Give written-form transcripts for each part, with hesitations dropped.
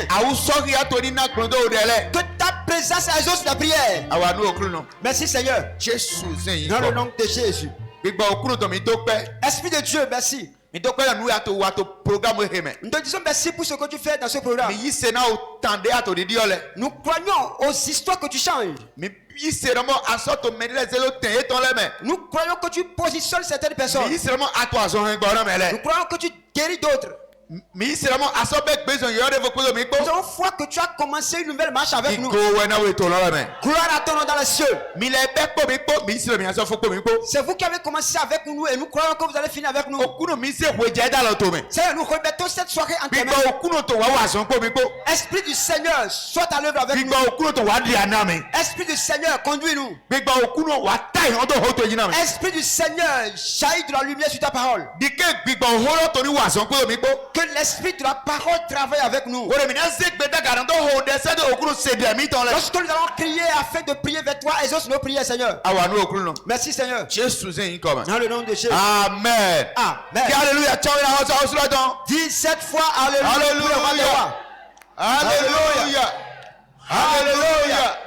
vient. Que ta présence exauce la prière. Merci Seigneur. Dans le nom de Jésus. Esprit de Dieu, merci. Nous te disons merci pour ce que tu fais dans ce programme. Nous croyons aux histoires que tu changes. Nous croyons que tu positionnes certaines personnes. Nous croyons que tu guéris d'autres. Nous avons foi que tu as commencé une nouvelle marche avec nous. Gloire à ton nom dans les cieux. C'est vous qui avez commencé avec nous et nous croyons que vous allez finir avec nous. Seigneur, nous remettons cette soirée en tes mains. Esprit du Seigneur, sois à l'œuvre avec nous. Esprit du Seigneur, conduis-nous. Esprit du Seigneur, jaillit de la lumière sur ta parole. Que l'esprit de la parole travaille avec nous. Lorsque nous allons crier afin de prier vers toi, exauce nos prières, Seigneur. Merci, Seigneur. Dans le nom de Jésus. Amen. Amen. Alléluia. Dis cette fois Alléluia. Alléluia. Alléluia.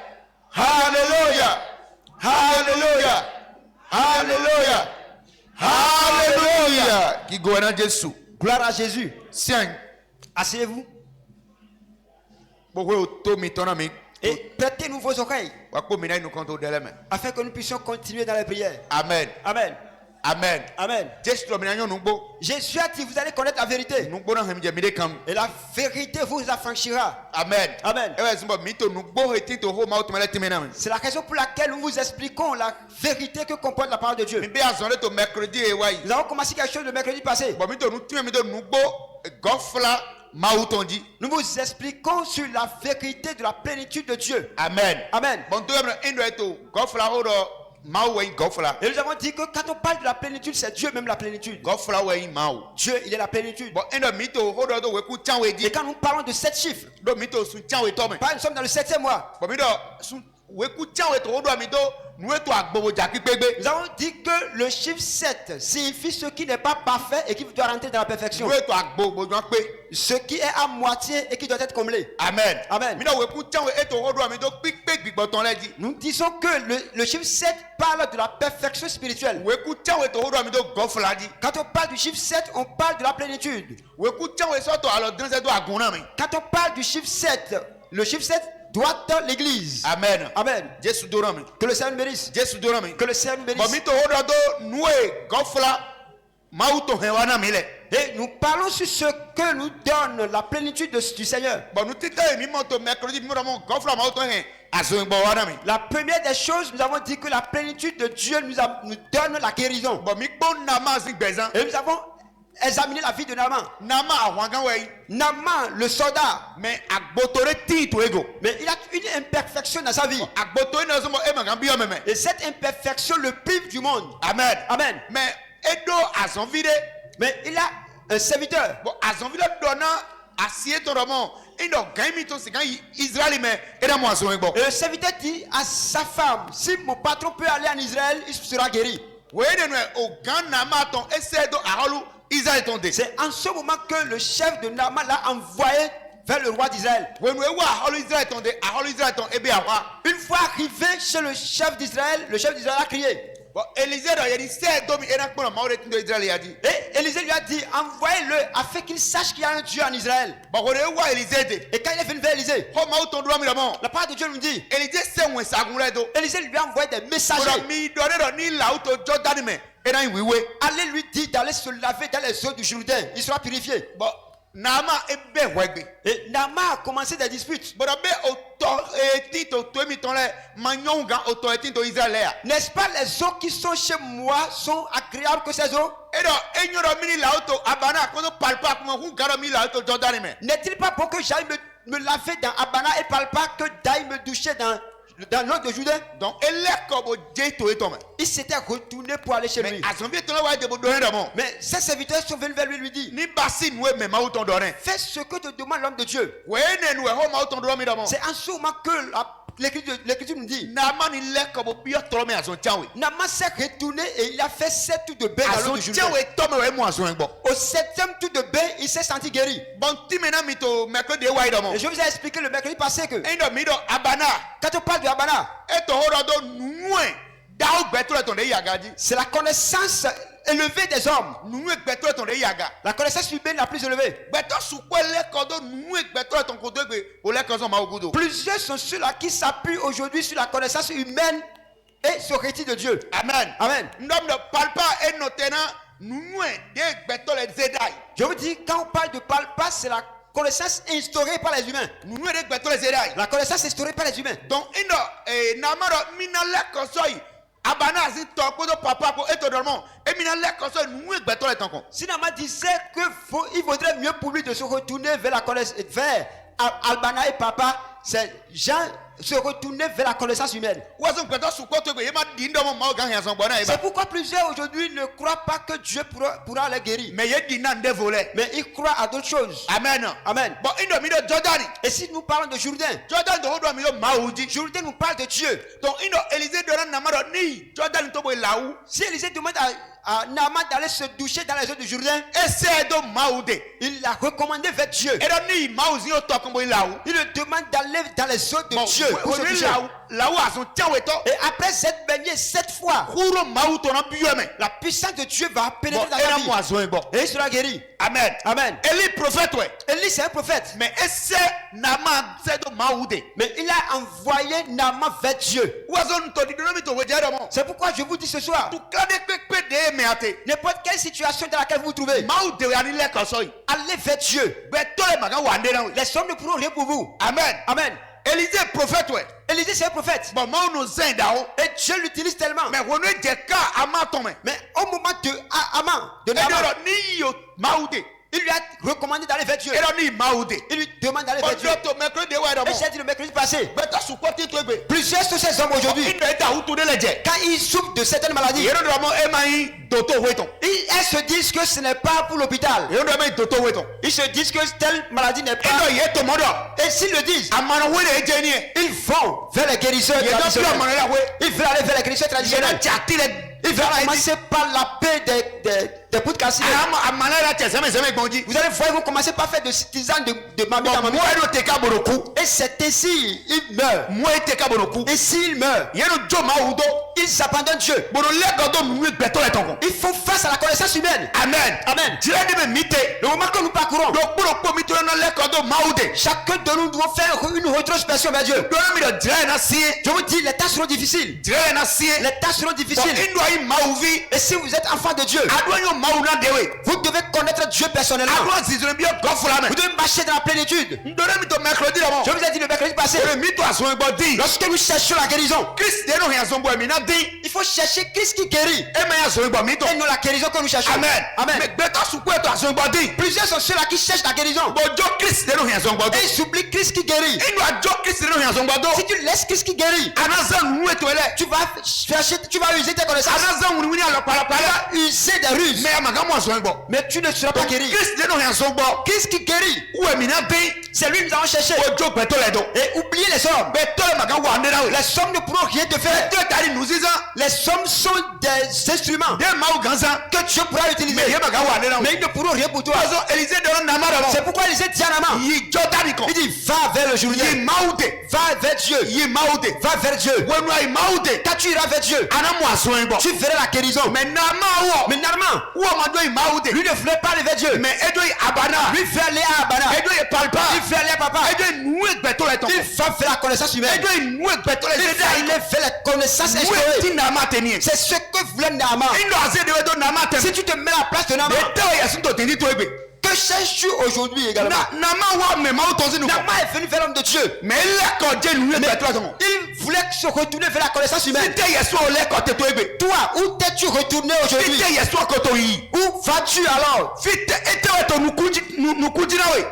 Alléluia. Alléluia. Alléluia. Alléluia. Qui gouverne Jésus. Gloire à Jésus. Tiens. Asseyez-vous. Et prêtez-nous vos oreilles. Afin que nous puissions continuer dans les prières. Amen. Amen. Amen. Amen. Jésus a dit, vous allez connaître la vérité. Et la vérité vous affranchira. Amen. Amen. C'est la raison pour laquelle nous vous expliquons la vérité que comporte la parole de Dieu. Nous avons commencé quelque chose le mercredi passé. Nous vous expliquons sur la vérité de la plénitude de Dieu. Amen. Amen. Et nous avons dit que quand on parle de la plénitude, c'est Dieu même la plénitude. Dieu, il est la plénitude. Et quand nous parlons de 7 chiffres, nous sommes dans le 7e mois. Nous avons dit que le chiffre 7 signifie ce qui n'est pas parfait et qui doit rentrer dans la perfection. Ce qui est à moitié et qui doit être comblé. Amen. Amen. Nous disons que le chiffre 7 parle de la perfection spirituelle. Quand on parle du chiffre 7, on parle de la plénitude. Quand on parle du chiffre 7, le chiffre 7 doit l'église. Amen. Amen. Que le Seigneur nous bénisse. Que le Seigneur nous bénisse. Et nous parlons sur ce que nous donne la plénitude du Seigneur. La première des choses, nous avons dit que la plénitude de Dieu nous donne la guérison. Et nous avons examiné la vie de Naaman. Naaman, le soldat. Mais il a une imperfection dans sa vie. Et cette imperfection le prive du monde. Amen. Amen. Mais il a un serviteur. Et le serviteur dit à sa femme, si mon patron peut aller en Israël, il sera guéri. C'est en ce moment que le chef de Naaman l'a envoyé vers le roi d'Israël. Une fois arrivé chez le chef d'Israël a crié. Et Élisée lui a dit, envoyez-le afin qu'il sache qu'il y a un Dieu en Israël. Et quand il est venu vers Élisée, la parole de Dieu nous dit, Élisée lui a envoyé des messagers. Allez lui dire d'aller se laver dans les eaux du Jourdain, il sera purifié. Et Naaman a commencé des disputes. N'est-ce pas les eaux qui sont chez moi sont agréables que ces eaux? N'est-il pas bon que j'aille me laver dans Abana et parle pas que d'aille me doucher dans l'eau de Jourdain? Donc il s'était retourné pour aller chez lui. Mais ses serviteurs sont venus vers lui et lui disent, fais ce que te demande l'homme de Dieu. C'est en ce moment que L'Écriture nous dit, Naaman il est comme bio trop mais azon tiawe. Naaman s'est retourné et il a fait 7 tours de bain dans l'eau Azon de Jourdain. tiawe tome we mo azon bo. Au 7e tour de bain, il s'est senti guéri. Bon ti mena mito mercredi wa idomo. Et je vous ai expliqué le mercredi passé que Endo mido abana. quand on parle de Abana, Eto horodo nuwe. Dao gbeto ton de yagaji. c'est la connaissance élevée des hommes. Nuwe gbeto ton de yaga. La connaissance humaine la plus élevée. Gbeto sukwe le kodo nuwe gbeto ton kodo gbe. Ole kozo ma ogudo. Plusieurs sont ceux-là qui s'appuient aujourd'hui sur la connaissance humaine et sur le récit de Dieu. Amen. Amen. Ndom ne parle pas et notena nuwe de gbeto le zedai. Je vous dis, quand on parle de palpa, c'est la connaissance instaurée par les humains. Nuwe de gbeto le zedai. La connaissance instaurée par les humains. Donc ino namaro mina le kosoi. Abana azi to kodo papa ko eto dormant. Et mina le kosoi nuwe gbeto le tonko. Si Naaman disait qu'il vaudrait mieux pour lui de se retourner vers la connaissance, vers Albana et papa, c'est Jean se retourner vers la connaissance humaine. Wazo gbeto sukwo to gbe yema di ndomo ma ogan yanson bona eba. C'est pourquoi plusieurs aujourd'hui ne croient pas que Dieu pourra les guérir. Mais ye di nan de voler. Mais ils croient à d'autres choses. Amen. Amen. Bon indo mido Jordani. Et si nous parlons de Jourdain, Jordan do hodo mido maudi. Jourdain nous parle de Dieu. Donc indo Élisée doran namaro ni Jordan to boy laou. Si Élisée demande à Naaman d'aller se doucher dans les eaux de Jourdain, Ese do maude. il l'a recommandé vers Dieu. Edo ni mauzi o to kombo laou. Il le demande d'aller dans les eaux de Bon, Dieu pour se oui, doucher. laou azon tiawe to. Et après cette baignée 7 fois, Kuro mau to na biome. la puissance de Dieu va pénétrer Bon, dans era ta mo vie. azon bo. Et il sera guéri. Amen. Amen. Eli prophète ouais. Élie, c'est un prophète. Mais ese nama se do maude. Mais il a envoyé Naaman vers Dieu. Wazon to di donomi to wejado mo. C'est pourquoi je vous dis ce soir, Tu kade pepe de me ate. n'importe quelle situation dans laquelle vous vous trouvez, Maude we ani le kosoi. allez vers Dieu. Gbeto le maga wande na we. Les hommes ne pourront rien pour vous. Amen. Amen. Élisée prophète ouais. Élisée, c'est un prophète. Bon mau no zen dao. Et Dieu l'utilise tellement. Mais wono je ka ama tome. Mais au moment de Aman, de Edo Naaman, ni yo maude. il lui a recommandé d'aller vers Dieu. Edo ni maude. Il lui demande d'aller vers Dieu. Ojo to mercredi wa Et do mo. j'ai dit le mercredi passé, Beta supporter to egbe. plusieurs sont ces hommes aujourd'hui. Indo eta utu de leje. Quand ils souffrent de certaines maladies, Yero do mo emai doto weton. elles se disent que ce n'est pas pour l'hôpital. Yero do emai doto weton. Ils se disent que telle maladie n'est pas. Edo yeto modo. Et s'ils le disent, Amana we de eje ni. ils vont vers les guérisseurs Yedo pio traditionnels. amana la we. Ils veulent aller vers les guérisseurs Yedo traditionnels. chati le. Ils veulent commencer par la paix des poutres cassées. Amana la che seme gbonji. Vous allez voir, ils vont commencer par faire de tisane de mamie dans Mo mamie. edo te ka boroku. Et c'est ainsi, ils meurent. Mo te ka boroku. Et s'ils meurent, Yero jo maudo. ils abandonnent Dieu. Boro le godo mu gbeto le tonko. Ils font face à la connaissance humaine. Amen. Amen. Dire de me mite. Le moment que nous parcourons, Donc pour le pomito na le godo maude. chacun de nous doit faire une rétrospection vers Dieu. Do mi do dire na sie. Je vous dis, les tâches seront difficiles. Dire na sie. Les tâches seront Bon difficiles. indo ai mauvi. Et si vous êtes enfant de Dieu, Adonyo mauna dewe. vous devez connaître Dieu personnellement. Adonyo zizone bio gofulame. Vous devez marcher dans la plénitude. Ndone mi to mercredi la mo. Je vous ai dit le mercredi passé, Ere mi to aso egbo di. lorsque nous cherchons la guérison, Christ de no hin aso egbo mi na di. il faut chercher Christ qui guérit. E me aso egbo mi to. Et non la guérison que nous cherchons. Amen. Amen. Me gbe to suku to aso egbo di. Plusieurs sont ceux-là qui cherchent la guérison. Bojo Christ de no hin aso egbo di. Et ils oublient Christ qui guérit. Inu ajo Christ de no hin aso egbo do. Si tu laisses Christ qui guérit, Anaza nu eto ele. tu vas chercher, tu vas user tes connaissances. Anaza wuni ala para Tu para. vas user des ruses. Me amaga mo aso egbo. Mais tu ne seras pas guéri. Christ de no hin aso egbo. Christ qui guérit, Uwe mi na di. c'est lui que nous allons chercher. Ojo gbeto le do. Et oubliez les hommes. Beto le maga wa ande na we. Les hommes ne pourront rien te faire. Beto tari nu ziza. Les hommes sont des instruments De mau ganza. que Dieu pourra utiliser. Me ye maga wa ande na we. Mais ils ne pourront rien pour toi. Azo Élisée de na mara mo. C'est pourquoi Élisée dit à Naaman, Yi Jordan ko. il dit, va vers le Jourdain. Yi maude. Va vers Dieu. Yi maude. Va vers Dieu. Wenu ai maude. Quand tu iras vers Dieu, Anamu aso egbo. tu verras la guérison. Mais na ma wo. Mais Naaman, Wo ma do i maude. lui ne voulait pas aller vers Dieu. Mais edo i abana. Lui veut aller à Abana. Edo i palpa. Il veut aller à papa. Edo i nu egbeto le ton. Il va faire la connaissance humaine. Edo i nu egbeto le Il va zeda. aller faire la connaissance Nu instaurée. ti na ma teni. C'est ce que voulait Naaman. Indo ase de do na ma teni. Si tu te mets à la place de Naaman, Eto yesu to teni to egbe. que cherches-tu aujourd'hui également? Na ma wa me ma to sinu. Naaman est venu vers l'homme de Dieu. Mais le ko je nu egbeto le ton. Il voulait se retourner vers la connaissance humaine. Ite yesu o le ko te to egbe. Toi, où t'es-tu retourné aujourd'hui? Ite yesu ko to yi. Où vas-tu alors? Fit ete to nukuji na we.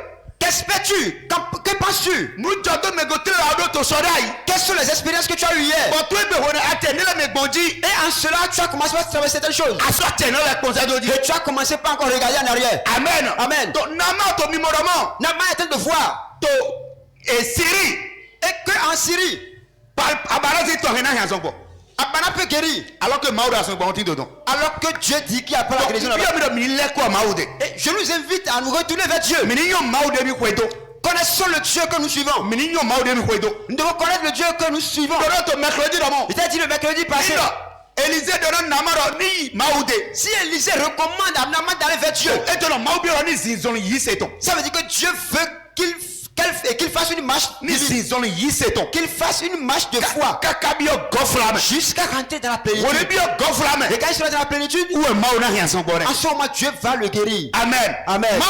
Qu'espères-tu? Que penses-tu? Nu jodo me go tell ado to sodai. Quelles sont les expériences que tu as eues hier? But we be wona atenile me gbonji. Et en cela, tu as commencé par traverser certaines choses. Aso atenile responsa doji. Et tu as commencé par encore regarder en arrière. Amen. Amen. To na ma to mimoromo. Naaman est en train de voir To e Syrie. et qu'en Syrie, Abana peut guérir. Alors que Maouda son bon dedans. Alors que Dieu dit qu'il n'y a pas la guérison là-bas. Et je nous invite à nous retourner vers Dieu. Connaissons le Dieu que nous suivons. Nous devons connaître le Dieu que nous suivons. Il t'a dit le mercredi passé. Élisée donne Namaro ni Maoudé. Si Élisée recommande à Naaman d'aller vers Dieu, ça veut dire que Dieu veut qu'il fasse une marche qu'il fasse une marche de foi jusqu'à rentrer dans la plénitude. Et quand il sera dans la plénitude, en ce moment Dieu va le guérir. Amen. Amen.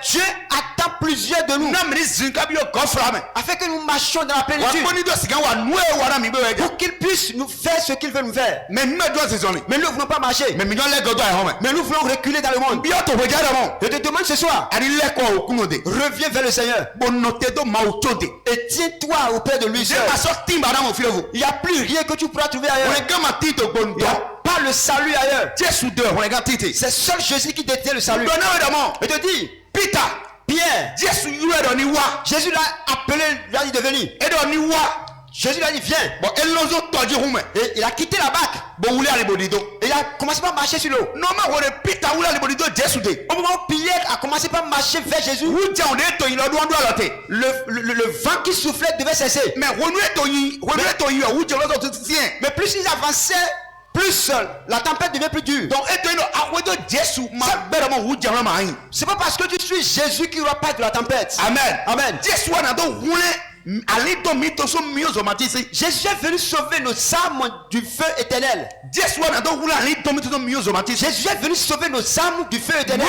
Dieu attend plusieurs de nous afin que nous marchions dans la plénitude pour qu'il puisse nous faire ce qu'il veut nous faire. Mais nous ne voulons pas marcher, mais nous voulons reculer dans le monde. Je te demande ce soir, reviens vers le Seigneur et tiens-toi auprès de lui seul. Il n'y a plus rien que tu pourras trouver ailleurs. Il n'y a pas le salut ailleurs. C'est seul Jésus qui détient le salut. Et te dit, Pierre, Jésus l'a appelé, lui a dit de venir. Jésus lui a dit viens. Et il a quitté la barque. Et il a commencé par marcher sur l'eau. Au moment où Pierre a commencé par marcher vers Jésus, le vent qui soufflait devait cesser. Mais plus ils avançaient, plus la tempête devient plus dure. Donc, c'est pas parce que tu suis Jésus qu'il n'y aura pas de la tempête. Amen. Amen. Jésus est venu sauver nos âmes du feu éternel. Jésus est venu sauver nos âmes du feu éternel.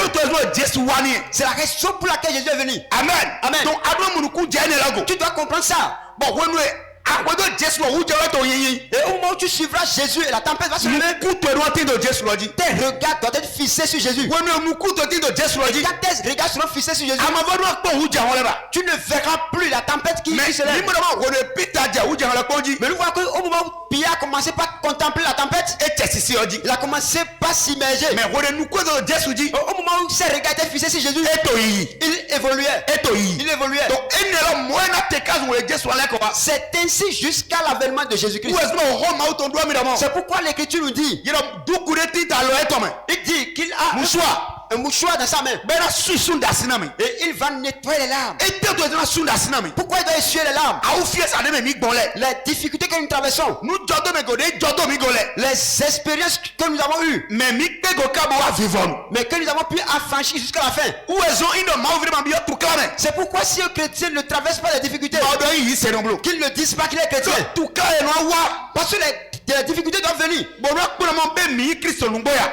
C'est la raison pour laquelle Jésus est venu. Amen. Amen. Tu dois comprendre ça. Et au moment où tu suivras Jésus et la tempête va se lever, tes regards doivent être fixés sur Jésus. Quand tes regards seront fixés sur Jésus, tu ne verras plus la tempête qui se lève. Mais nous voyons qu'au moment où Pierre a commencé par contempler la tempête, il a commencé par s'immerger. Mais au moment où ses regards étaient fixés sur Jésus, il évoluait. C'est ainsi jusqu'à l'avènement de Jésus-Christ. C'est pourquoi l'Écriture nous dit, il dit qu'il a un mouchoir dans sa main et il va nettoyer les larmes. Pourquoi il doit essuyer les larmes? Les difficultés que nous traversons, les expériences que nous avons eues, mais que nous avons pu affranchir jusqu'à la fin. C'est pourquoi si un chrétien ne traverse pas les difficultés, qu'il ne dise pas qu'il est chrétien. Parce que les difficultés doivent venir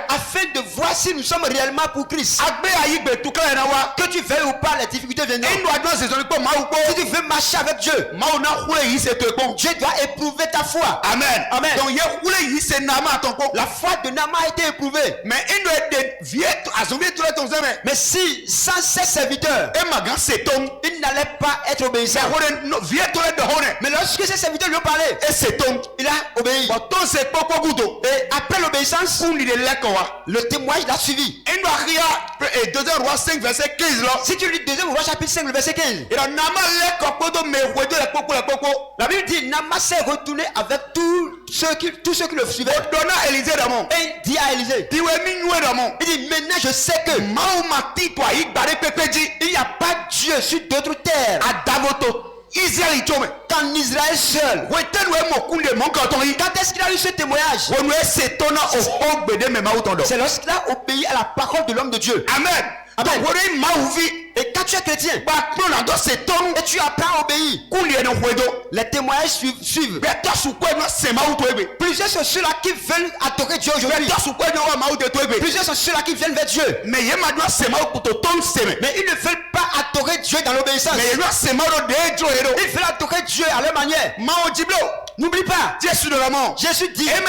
afin de voir si nous sommes réellement pour Christ. Que tu veuilles ou pas, les difficultés viendront. Si tu veux marcher avec Dieu, Dieu doit éprouver ta foi. Amen. Amen. La foi de Naaman a été éprouvée. Mais si sans ses serviteurs, il n'allait pas être obéissant. Mais lorsque ses serviteurs lui ont parlé, il a obéi. Et après l'obéissance, le témoignage l'a suivi. Si tu lis 2 Rois chapitre 5, le verset 15, la Bible dit Naaman s'est retourné avec tous ceux qui le suivaient. Et il dit à Élisée, il dit maintenant je sais que il n'y a pas Dieu sur d'autres terres qu'en Israël seul. Quand est-ce qu'il a eu ce témoignage? C'est lorsqu'il a obéi à la parole de l'homme de Dieu. Amen. Amen. Et quand tu es chrétien et tu apprends à obéir, les témoignages suivent. Plusieurs sont ceux-là qui veulent adorer Dieu aujourd'hui. Plusieurs sont ceux-là qui viennent vers Dieu, mais ils ne veulent pas adorer Dieu dans l'obéissance. Ils veulent adorer Dieu à leur manière. N'oublie pas, Jésus dit, il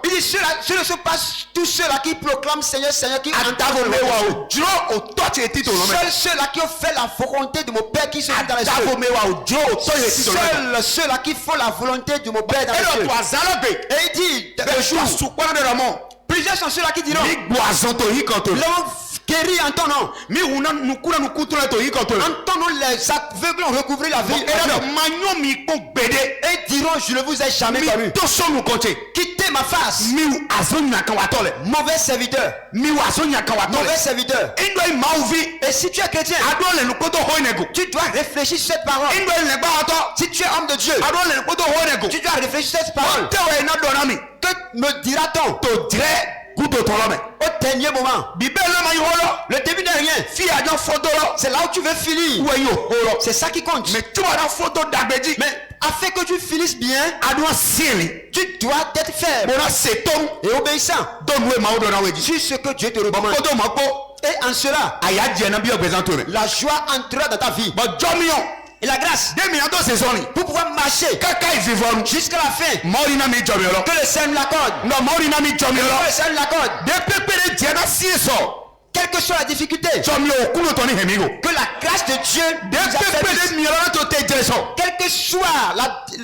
dit ce ne sont pas tous ceux-là qui proclament Seigneur, Seigneur, qui entendent seuls ceux-là qui ont fait la volonté de mon Père qui se trouve dans les cieux. Seuls ceux-là qui font la volonté de mon Père dans les cieux. Et il dit, plusieurs sont ceux-là qui diront, guéris en ton nom. Mi wuna nukuna nukutura to yiko to. En ton nom, les aveugles ont recouvré la vie. Eda manyo mi ko gbede. Et diront, je ne vous ai jamais Mi connu. to so nu konche. Quittez ma face. Mi azonya kan watole. Mauvais serviteur. Mi azonya kan watole. Mauvais serviteur. Indo mauvi. Et si tu es chrétien, Adole nukoto hoinego. tu dois réfléchir sur cette parole. Indo le ba ato. Si tu es homme de Dieu, Adole nukoto hoinego. tu dois réfléchir sur cette parole. Tewe na donami. Que me dira-t-on To dire kudo tolome. au dernier moment? Bibele ma yolo. Le début n'est rien. Fi ajo photo lo. C'est là où tu veux finir. Ou yo holo. C'est ça qui compte. Mais tu as la photo d'Abeji. Mais afin que tu finisses bien, Adwa sili. tu dois être ferme Bona seton. et obéissant Donwe ma odo na weji. sur ce que Dieu te recommande. Kodo mako. Et en cela, Aya die na bi ogbezantore. la joie entrera dans ta vie. Bo jomion. Et la grâce, 2 minutes saisoni. pour pouvoir marcher Kaka ivivonu. jusqu'à la fin, Mori na mi jomiolo. que le Seigneur nous l'accorde. No mori na mi jomiolo. Que le Seigneur nous l'accorde. De pepere die na sieso. Quelle que soit la difficulté, Jomio okuno toni hemigo. que la grâce de Dieu De nous affaiblisse. pepere miolo to te jeso. Quelle que soit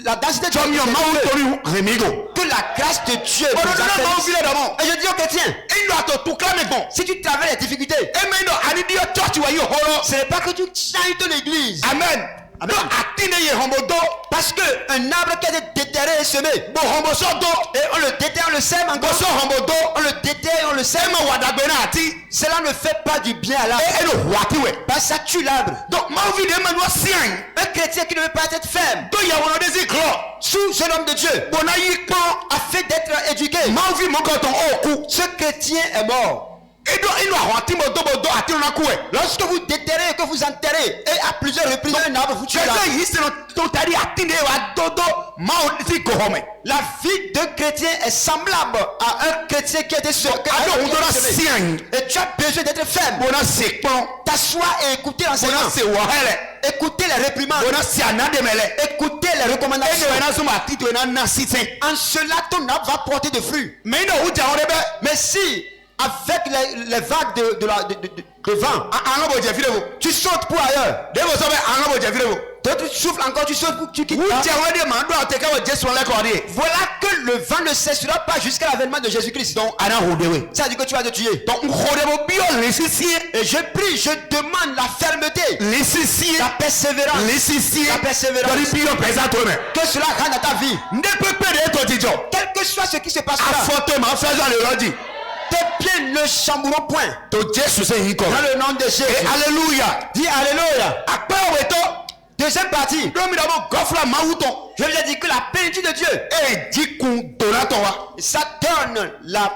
la densité de Jomio ma tori hemigo. que la grâce de Dieu Ono nous na ma affaiblisse. ofile damo. Et je dis aux chrétiens, Indo ato tukame bon. si tu traverses les difficultés, Emendo anidio church wa yo holo. ce n'est pas que tu changes de l'église. Amen. Amen. Do atine ye hombodo. Parce qu'un arbre qui a été déterré et semé, Bo homboso do. et on le déterre, on le sème encore, Boso hombodo. on le déterre, on le sème, Ema wadagbena ati. cela ne fait pas du bien à l'arbre. Eno watiwe. Parce que ça tue l'arbre. Donc ma vie de mano sian. Un chrétien qui ne veut pas être ferme, Do ya wono desi klo. sous un homme de Dieu, Bona yikpo. afin d'être éduqué, Ma vie mon canton oku. ce chrétien est mort. Edo ino ahwati mo do ati na kuwe. Lorsque vous déterrez et que vous enterrez, et à plusieurs reprises un arbre, vous tuez l'arbre. Jese yi sino to tari atine wa dodo ma o si kohome. La vie d'un chrétien est semblable à un chrétien qui a été semé. Ado undona sian. Et tu as besoin d'être ferme. Bona sekpon. T'asseoir et écouter l'enseignement. Bona se wahele. Écouter les réprimandes. Bona si anademele. Écouter les recommandations. Eno ena suma tito ena na siten. En cela, ton arbre va porter des fruits. Me ino uja orebe. Mais si, avec les vagues de vent, Ango bo jefirebo. tu sautes pour ailleurs, Debo sobe ango bo jefirebo. d'autres souffles encore, tu sautes pour tu quittes. Uja wede mando ateka wo Jesu le ko ri. Voilà que le vent ne cessera pas jusqu'à l'avènement de Jésus-Christ. Donc, Ana hodewe. ça dit que tu vas te tuer. Donc hodebo bio lesisie. Et je prie, je demande la fermeté, Lesisie. la persévérance, Lesisie. la persévérance. Dori bio présente me. Que cela rentre dans ta vie. Ne pepere to tijo. Quel que soit ce qui se passera, Afote ma faisant le rodi. tes pieds ne chamboureront point. To Jesu se yiko. Dans le nom de Jésus. Alléluia. Dis Alléluia. Akpe weto. Deuxième partie. Domi dabo gofla mawuton. Je vous ai dit que la plénitude de Dieu, E jikun donato wa. ça donne la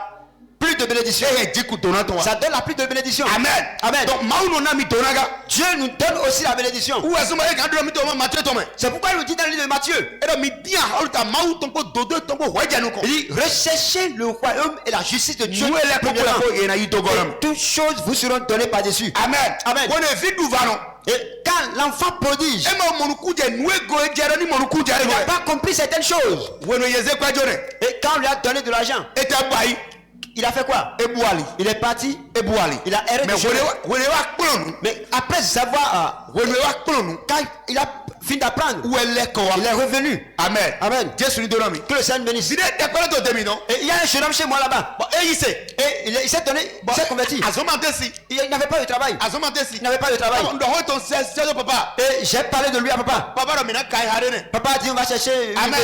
pluie de bénédiction. E jikun donato wa. Ça donne la pluie de bénédiction. Amen. Amen. Donc mawuno na mi donaga. Dieu nous donne aussi la bénédiction. Ou esuma e kan do mi to ma Matthieu to me. C'est pourquoi il nous dit dans le livre de Matthieu, Edo mi dia haluta mawuton ko dodo ton ko wajanu ko. il dit recherchez le royaume et la justice de Dieu. Nous ele ko premièrement. ko yena yito goram. Et toutes choses vous seront données par-dessus. Amen. Amen. Wona vidu vano. Et quand l'enfant prodige E ma monuku je nuwe go jere ni monuku jere il n'a go. pas compris certaines choses, Wono yeze kwa jone. et quand on lui a donné de l'argent, E ta bai. il a fait quoi? Ebuali. Il est parti, Ebuali. il a erré Mais du chemin. wone wa kplonu. Mais après savoir, Wone wa kplonu. quand il a fini d'apprendre, Ou ele ko wa. il est revenu. Amen. Amen. Jesu ni donami. Que le Seigneur bénisse. Side de ko to demi non. Et il y a un jeune homme chez moi là-bas. Bon, e yise. Et il s'est donné, il s'est converti. Azomante si. Il n'avait pas de travail. Azomante si. Il n'avait pas de travail. Ndo ho ton se papa. Et j'ai parlé de lui à papa. Papa do mina kai harene. Papa a dit on va chercher. Amen.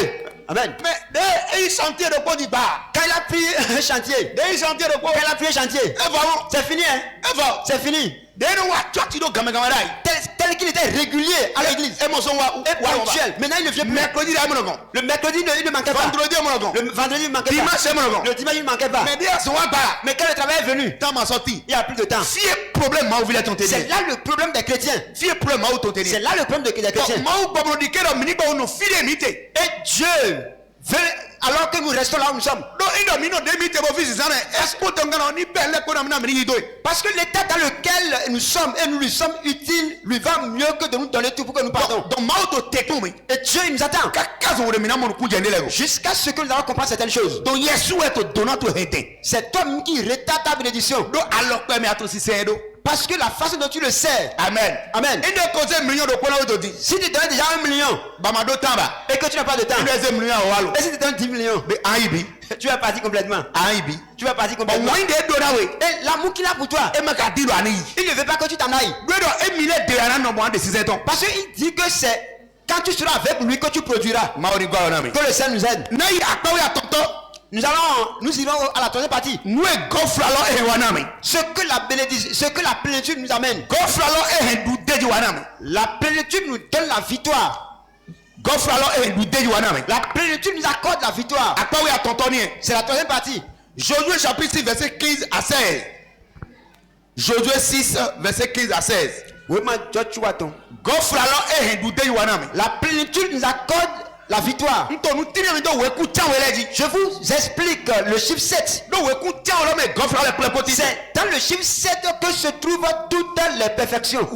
Amen. Mais de e chantier de ko di ba. Quand il a pris un chantier, De chantier de ko. quand il a pris un chantier, E va mo. c'est fini, hein? E va. C'est fini. De no wa church do game game dai. Tel qu'il était régulier à l'église. E mo so wa. Et ponctuel. Maintenant il ne vient plus. Mercredi da mo no. Le mercredi, il ne manquait pas. Vendredi mo no. Le vendredi, il ne manquait pas. Dimanche mo no. Le dimanche, il ne manquait pas. Mais dia so wa ba. Mais quand le travail est venu, Ta ma sorti. il n'y a plus de temps. Fie problème ma ouvrir ton C'est télé. là le problème des chrétiens. Fie problème ma ton télé. C'est là le problème des chrétiens. Ma ou bobo di kero mini ba no fide mite. Et Dieu veut, alors que nous restons là où nous sommes. Do indo mino de mite bo fils sana. Est-ce que ton gana ni belle ko na mini yido. Parce que l'état dans lequel nous sommes et nous lui sommes utiles lui va mieux que de nous donner tout pour que nous partons. Donc ma auto tekun mi. Et Dieu il nous attend Kakazo wo de mina mo ku jende lego. jusqu'à ce que nous allons comprendre certaines choses. Donc Yesu est to donato hete. C'est toi qui retarde ta bénédiction. Do alokpe mi ato sise do. Parce que la façon dont tu le sais. Amen. Amen. Il doit causer un million de points là où tu dis. Si tu donnes déjà 1 million Bamado Tamba. et que tu n'as pas de temps, Il doit un million à Walo. et si tu donnes 10 millions, Mais Aibi. tu vas partir complètement. Aibi. Tu vas partir Bon, complètement. moi, il est donné. Et l'amour qu'il a pour toi, Et ma carte dit l'année. il ne veut pas que tu t'en ailles. Il doit un million de l'année non moins de 6 ans. Parce qu'il dit que c'est quand tu seras avec lui que tu produiras. Maori quoi on a mis. Que le Seigneur nous aide. Naï à quoi à tonton. Nous irons à la troisième partie. Nous est gonflalo et wanami. Ce que la bénédiction, ce que la plénitude nous amène. Gonflalo et hendoudé du wanami. La plénitude nous donne la victoire. Gonflalo et hendoudé du wanami. La plénitude nous accorde la victoire. À quoi à tonton ni. C'est la troisième partie. Josué chapitre 6 verset 15 à 16. Josué 6 verset 15 à 16. Oui, mais Joshua ton. Gonflalo et hendoudé du wanami. La plénitude nous accorde la victoire. Je vous explique le chiffre 7. C'est dans le chiffre 7 que se trouvent toutes les perfections.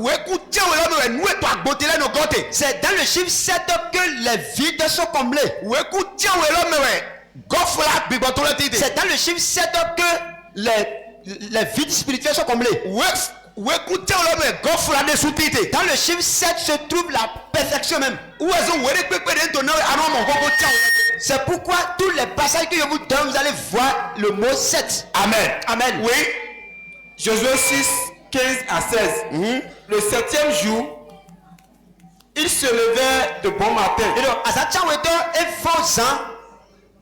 C'est dans le chiffre 7 que les vides sont comblés. C'est dans le chiffre 7 que les vides spirituels sont comblés. Dans le chiffre 7 se trouve la perfection même. C'est pourquoi tous les passages que je vous donne, vous allez voir le mot 7. Amen. Amen. Oui. Josué 6, 15 à 16. Le 7e jour, il se levait de bon matin Et donc, à sa chambre et faisant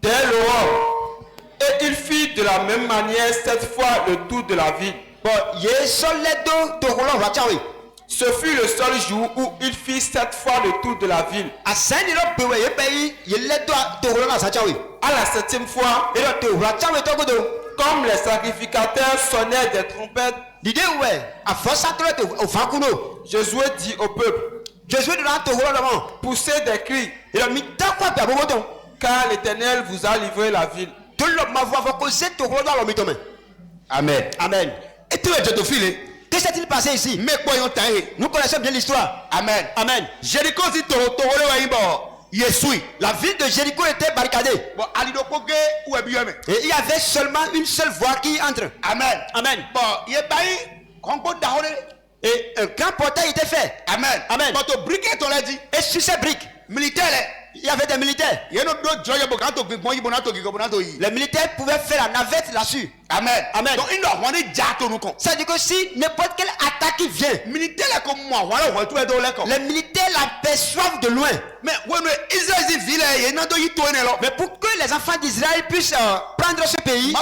dès l'aurore, et il fit de la même manière 7 fois le tour de la ville. bon, Ce fut le seul jour où il fit 7 fois le tour de la ville. À la 7e fois, comme les sacrificateurs sonnaient des trompettes, Josué dit au peuple, poussez des cris, car l'Éternel vous a livré la ville. Amen. Amen. Et tu es de filer. Que s'est-il passé ici? Mais quoi yon taillé? Nous connaissons bien l'histoire. Amen. Amen. Jéricho dit Toro Yesui. La ville de Jéricho était barricadée. Bon, Alidokoge ou Ebiome. Et il y avait seulement une seule voie qui entre. Amen. Amen. Bon, Yebaï, Kongo Dahone. Et un grand portail était fait. Amen. Amen. Bon, tu briquet, on l'a dit. Et sur ces briques, Militaire, il y avait des militaires. Les militaires pouvaient faire la navette là-dessus. Amen. Amen. Donc, il doit avoir des jatos nous con. Ça veut dire que si n'importe quelle attaque qui vient, Militaire là comme moi, voilà, on va tout être là comme. les militaires l'aperçoivent de loin. Mais ouais, mais Israël dit ville, il y a un autre qui tourne là. Mais pour que les enfants d'Israël puissent prendre ce pays,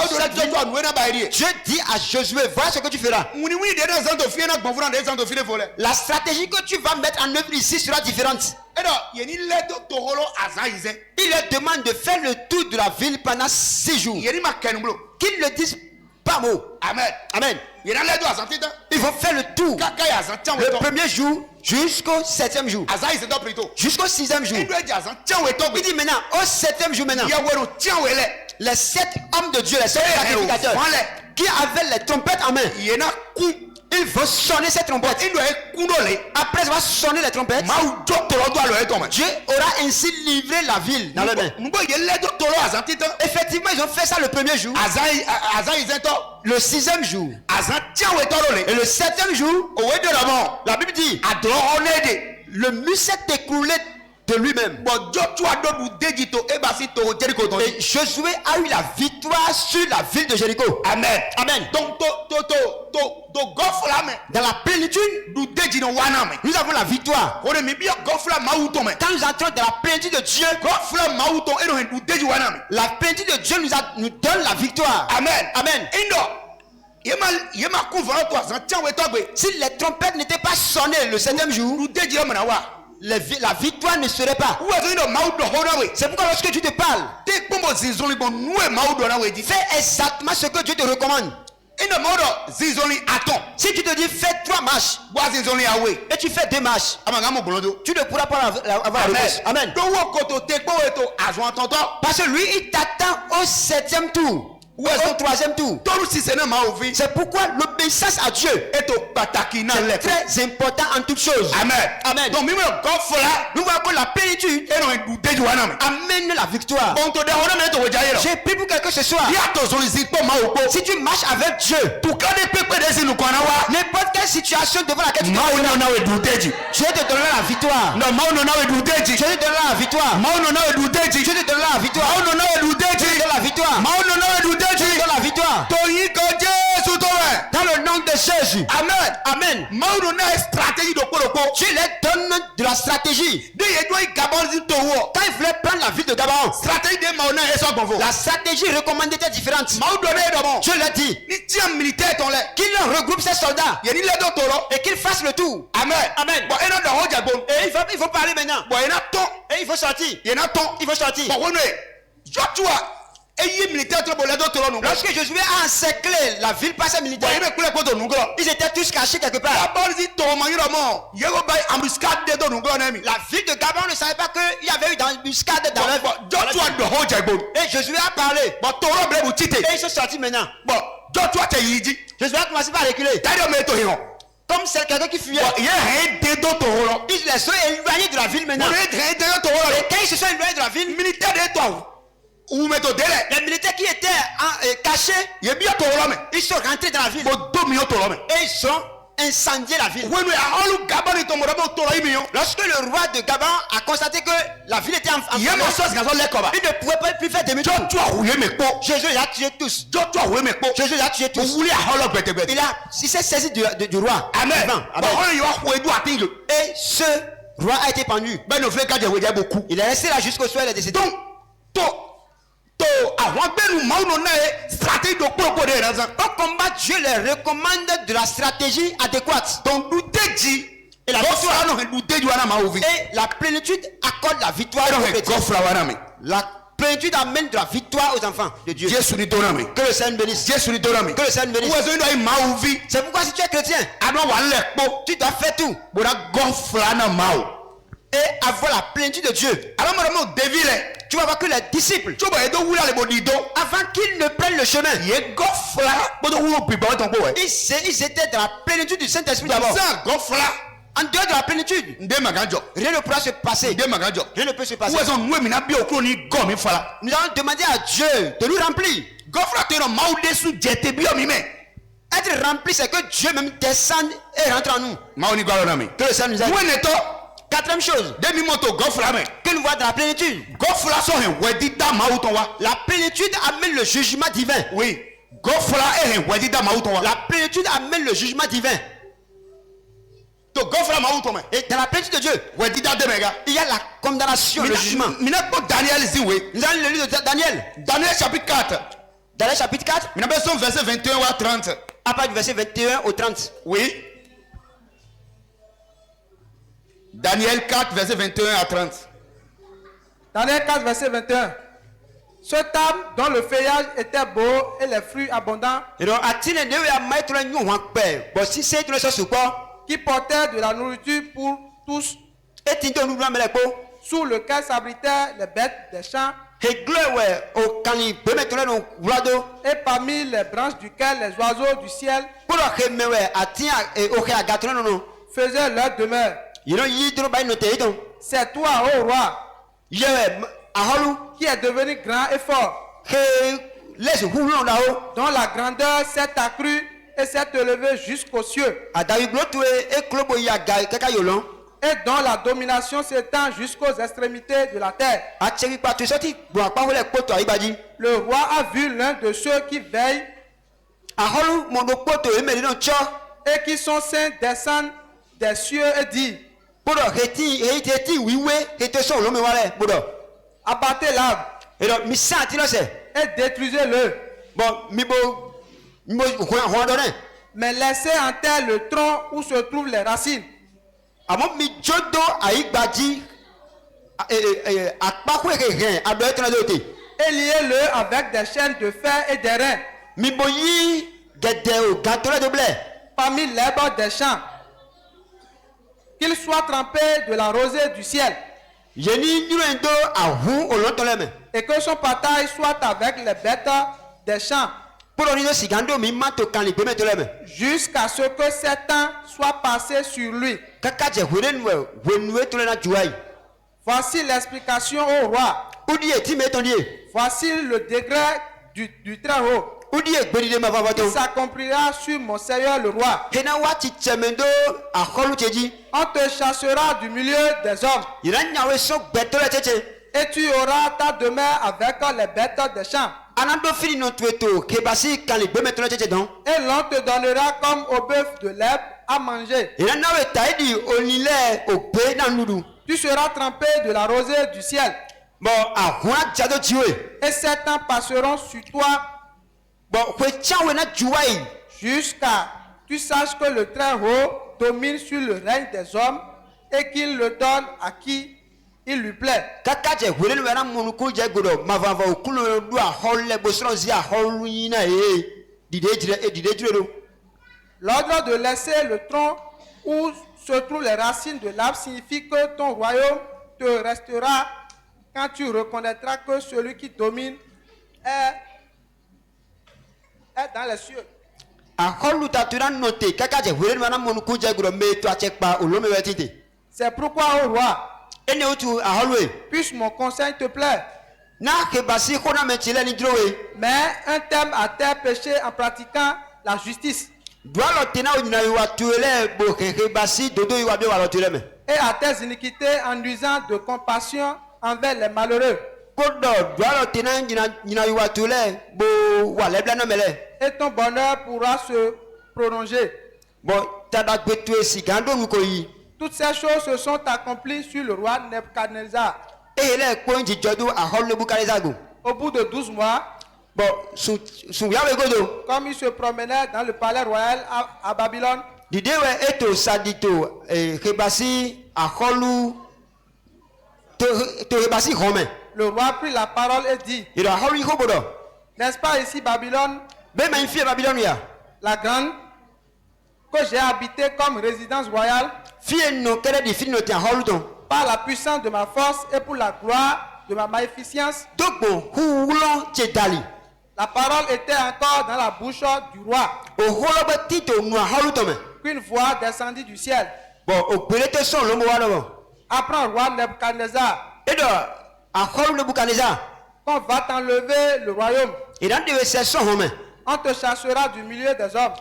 Dieu dit à Josué, voilà ce que tu feras. La stratégie que tu vas mettre en œuvre ici sera différente. Il leur demande de faire le tour de la ville pendant 6 jours. Qu'ils ne disent pas mot. Amen. Amen. Ils vont faire le tour. Le premier jour jusqu'au 7e jour. Jusqu'au 6e jour. Il dit maintenant, au 7e jour maintenant, les 7 hommes de Dieu, les 7 sacrificateurs, qui avaient les trompettes en main, ils vont sonner ces trompettes. Après avoir sonné les trompettes, Dieu aura ainsi livré la ville dans les mains. Effectivement, ils ont fait ça le premier jour, le 6e jour, et le 7e jour, la Bible dit, le mur s'est écroulé de lui-même. Et Josué a eu la victoire sur la ville de Jéricho. Amen. Amen. Donc, Dans la plénitude, nous avons la victoire. Quand nous entrons dans la plénitude de Dieu, la plénitude de Dieu nous donne la victoire. Amen. Amen. Si les trompettes n'étaient pas sonnées le 7e jour, la victoire ne serait pas. C'est pourquoi lorsque tu te parles, fais exactement ce que Dieu te recommande. Si tu te dis fais 3 marches et tu fais 2 marches, tu ne pourras pas avoir la réponse. Amen. Parce que lui il t'attend au 7e tour. Où est-ce Au troisième tour. Tout si c'est ma vie. C'est pourquoi l'obéissance à Dieu Et au pataki na est le. très important en toutes choses. Amen. Amen. Donc mimi gofla. Nous voyons que la plénitude Et non douter joana me. amène la victoire. On te demande mais to jairo. J'ai pris pour quelque chose ce soir. Ya to sollicite pas ma opo. Si tu marches avec Dieu, Tu kan de pepe de si nous kwana wa. n'importe quelle situation devant laquelle tu te Ma trouves, ona na we douter ji. Dieu te donnera la victoire. No ma ona na we douter ji. Dieu te donnera la victoire. Ma ona na we douter ji. Dieu te donnera la victoire. Ma ona na we douter Dieu te ji. donnera la victoire. Ma ona na we douter Dieu te ji. donnera la victoire. To yi ko Jésus to we. Dans le nom de Jésus. Amen. Amen. Ma ona na stratégie de polopo. Dieu leur donne de la stratégie. De ye do Gabon si to wo. Quand il voulait prendre la ville de Gabon, Stratégie de ma ona eso bonvo. la stratégie recommandée était différente. Ma ona na do bon. Dieu leur dit Ni tiens militaire ton le. qu'il regroupe ses soldats Ye ni le do toro. et qu'il fasse le tour. Amen. Amen. Bon ena do ho jabon. Et il faut parler maintenant. Bon ena ton. Et il faut sortir. Ye na ton. Il faut sortir. Bon wonu e. Joshua eye militaire to bo le do toro nu. Lorsque Josué a encerclé la ville par ses Bon militaires, ebe kule ko to nu gro. ils étaient tous cachés quelque part. Gabon si to ma yiro mo. Ye go bay embuscade de do nu gro na mi. La ville de Gabon ne savait pas qu'il y avait eu une embuscade dans leur Joshua do ho jabon. Et Josué a parlé. Bon toro ble bu tite. Et ils sont sortis maintenant. Bon Joshua te yiji. Josué a commencé par reculer. Tadio me to hiho. Comme c'est quelqu'un qui fuyait. Bon ye he de do toro lo. Ils les sont éloignés de la ville maintenant. Bon ye he de toro lo. Et quand ils se sont éloignés de la ville, Militaire de to. Ou me to dele. les militaires qui étaient cachés, Ye bi to lo me. ils sont rentrés dans la ville. Bon do mi to lo me. Et ils sont incendié la ville. Lorsque le roi de Gabon a constaté que la ville était en il ne pouvait pas plus faire demi-tour. Jésus les a tués tous. Jésus les a tués tous. Il s'est saisi du roi. Amen. Et ce roi a été pendu. Il est resté là jusqu'au soir, il est décédé. Au combat, Dieu leur recommande de la stratégie adéquate. Et la plénitude accorde la victoire. La plénitude amène de la victoire aux enfants de Dieu. Que le Seigneur bénisse. Que le Seigneur bénisse. C'est pourquoi si tu es chrétien, tu dois faire tout et avoir la plénitude de Dieu. Tu vas voir que les disciples, avant qu'ils ne prennent le chemin, ils étaient dans la plénitude du Saint-Esprit d'abord. En dehors de la plénitude, rien ne pourra se passer. Rien ne peut se passer. Nous allons demander à Dieu de nous remplir. Être rempli, c'est que Dieu même descende et rentre en nous. Que le Seigneur nous aide. Quatrième chose, que nous voyons dans la plénitude. La plénitude amène le jugement divin. Oui. La plénitude amène le jugement divin. Et dans la plénitude de Dieu, il y a la condamnation, le jugement. Nous allons le livre de Daniel. Daniel chapitre 4. Daniel chapitre 4. Verset 21 à 30. À partir du verset 21 au 30. Oui. Daniel 4, verset 21 à 30. Daniel 4, verset 21. Ce table dont le feuillage était beau et les fruits abondants, qui portait de la nourriture pour tous, sous lequel s'abritaient les bêtes des champs, et parmi les branches duquel les oiseaux du ciel faisaient leur demeure. C'est toi, ô roi, qui est devenu grand et fort, dont la grandeur s'est accrue et s'est élevée jusqu'aux cieux, et dont la domination s'étend jusqu'aux extrémités de la terre. Le roi a vu l'un de ceux qui veillent et qui sont saints descendre des cieux et dit: abattez l'arbre et détruisez-le, mais laissez en terre le tronc où se trouvent les racines. Et liez-le avec des chaînes de fer et des reins parmi l'herbe des champs, qu'il soit trempé de la rosée du ciel, et que son pataille soit avec les bêtes des champs, jusqu'à ce que 7 ans soient passés sur lui. Voici l'explication au roi. Voici le degré du très haut. Il s'accomplira sur mon Seigneur le roi. On te chassera du milieu des hommes. Et tu auras ta demeure avec les bêtes des champs. Et l'on te donnera comme au bœuf de l'herbe à manger. Tu seras trempé de la rosée du ciel. Et 7 ans passeront sur toi jusqu'à tu saches que le très haut domine sur le règne des hommes et qu'il le donne à qui il lui plaît. L'ordre de laisser le tronc où se trouvent les racines de l'arbre signifie que ton royaume te restera quand tu reconnaîtras que celui qui domine est dans les cieux. C'est pourquoi, ô roi, puisse mon conseil te plaire. Mais un thème à terre péché en pratiquant la justice. Et à tes iniquités en usant de compassion envers les malheureux. Et ton bonheur pourra se prolonger. Toutes ces choses se sont accomplies sur le roi Nebuchadnezzar. Au bout de 12 mois, comme il se promenait dans le palais royal à Babylone, le roi prit la parole et dit: n'est-ce pas ici Babylone, la grande, que j'ai habité comme résidence royale, par la puissance de ma force et pour la gloire de ma magnificence? La parole était encore dans la bouche du roi. Qu'une voix descendit du ciel. Apprends, roi Nebuchadnezzar, qu'on va t'enlever le royaume. On te chassera du milieu des hommes.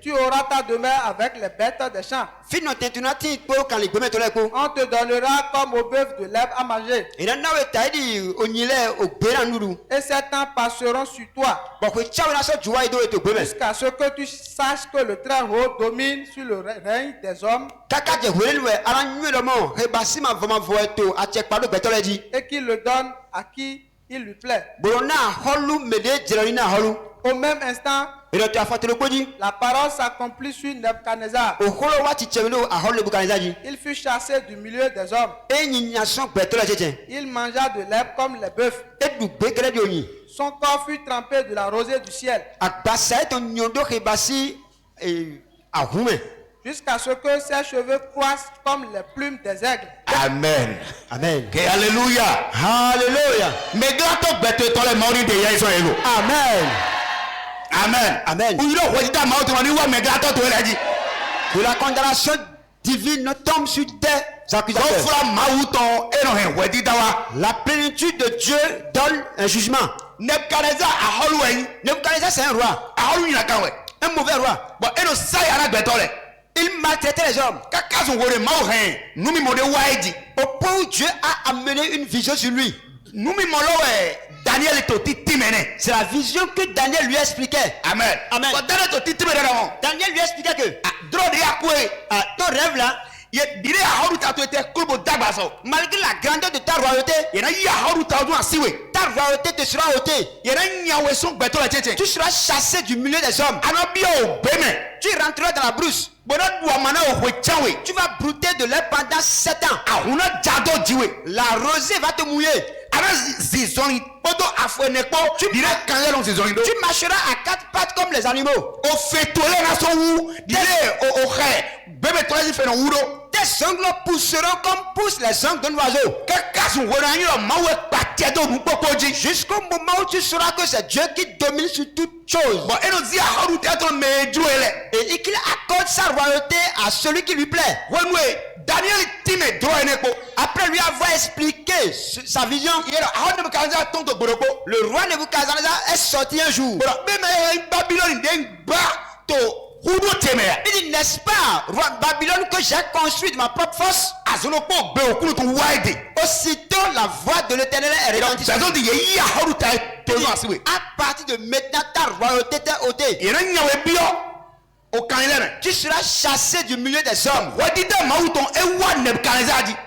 Tu auras ta demeure avec les bêtes des champs. On te donnera comme au bœuf de l'herbe à manger. Et 7 ans passeront sur toi, jusqu'à ce que tu saches que le très haut domine sur le règne des hommes et qu'il le donne à qui il lui plaît. Au même instant, la parole s'accomplit sur Nebuchadnezzar. Il fut chassé du milieu des hommes. Il mangea de l'herbe comme les bœufs. Son corps fut trempé de la rosée du ciel, jusqu'à ce que ses cheveux croissent comme les plumes des aigles. Amen. Amen. Okay, alléluia. Alléluia. Mais grato bête toi les morts de Yaïso Elo. Amen. Amen. Amen. Ou il a dit ta mort tu vas dire mais grato toi il a dit. Que la condamnation divine tombe sur tes accusateurs. La plénitude de Dieu donne un jugement. Nebuchadnezzar a holwe. Nebuchadnezzar c'est un roi. A holu ina kanwe. Un mauvais roi. Bon et le sa yana betole. Il maltraitait les hommes. Kaka son wore ma ohen. Numi mo de waidi. Au point où Dieu a amené une vision sur lui. Numi mo lo Daniel to titimene. C'est la vision que Daniel lui expliquait. Amen. Amen. Bon Daniel to titimene là. Daniel lui expliquait que Drôle de yakwe. ton rêve là, Ye dire a holu ta to ete kulbo dagbaso. malgré la grandeur de ta royauté, Ye na ya holu ta do asiwe. ta royauté te sera ôtée. Ye na nyawe son betole tete. Tu seras chassé du milieu des hommes. Anabia o beme. Tu rentreras dans la brousse. Bona do amana o hwechawe. Tu vas brouter de l'air pendant 7 ans. Ahuna jado jiwe. La rosée va te mouiller. Ana zizoni poto afweneko. Dire kanye long zizoni do. Tu marcheras à 4 pattes comme les animaux. O fetole na so wu. Dire o khe. Bebe to zi fe no wuro. Tes ongles pousseront comme poussent les ongles d'un oiseau. Kaka sun wona yin o mawe pat Jusqu'au moment où tu sauras que c'est Dieu qui domine sur toutes choses. Et qu'il accorde sa royauté à celui qui lui plaît. Après lui avoir expliqué sa vision, le roi Nebuchadnezzar est sorti un jour. Il dit, n'est-ce pas, roi Babylone, que j'ai construit de ma propre force? Aussitôt la voix de l'Éternel est retentie. À partir de maintenant, ta royauté t'est ôtée. Tu seras chassé du milieu des hommes.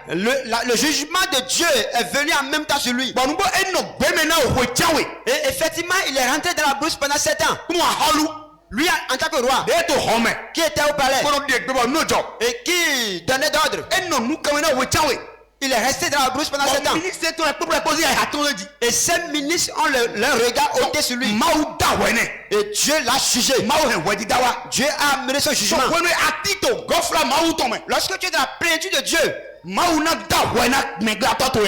Le jugement de Dieu est venu en même temps sur lui. Et effectivement, il est rentré dans la brousse pendant 7 ans. Lui, en tant que roi, qui était au palais et qui donnait d'ordre, il est resté dans la brousse pendant 7 ans. Et ces ministres ont leur regard ôté sur lui. Et Dieu l'a jugé. Dieu a amené son jugement. Lorsque tu es dans la plénitude de Dieu,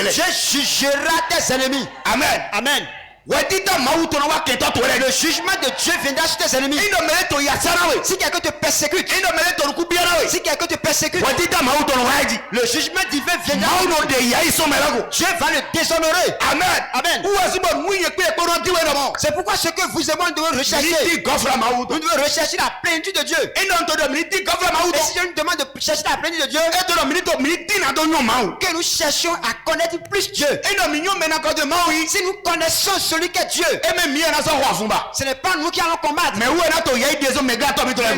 Dieu jugera tes ennemis. Amen. Amen. Le jugement de Dieu viendra sur tes ennemis. Si quelqu'un te persécute, si quelqu'un te persécute, le jugement divin viendra. Dieu va le déshonorer. Amen. Amen. C'est pourquoi ce que vous et moi nous devons rechercher, nous devons rechercher la plénitude de Dieu. Et si je nous demande de chercher la plénitude de Dieu, que nous cherchions à connaître plus Dieu. Si nous connaissons celui qui est Dieu, ce n'est pas nous qui allons combattre. Mais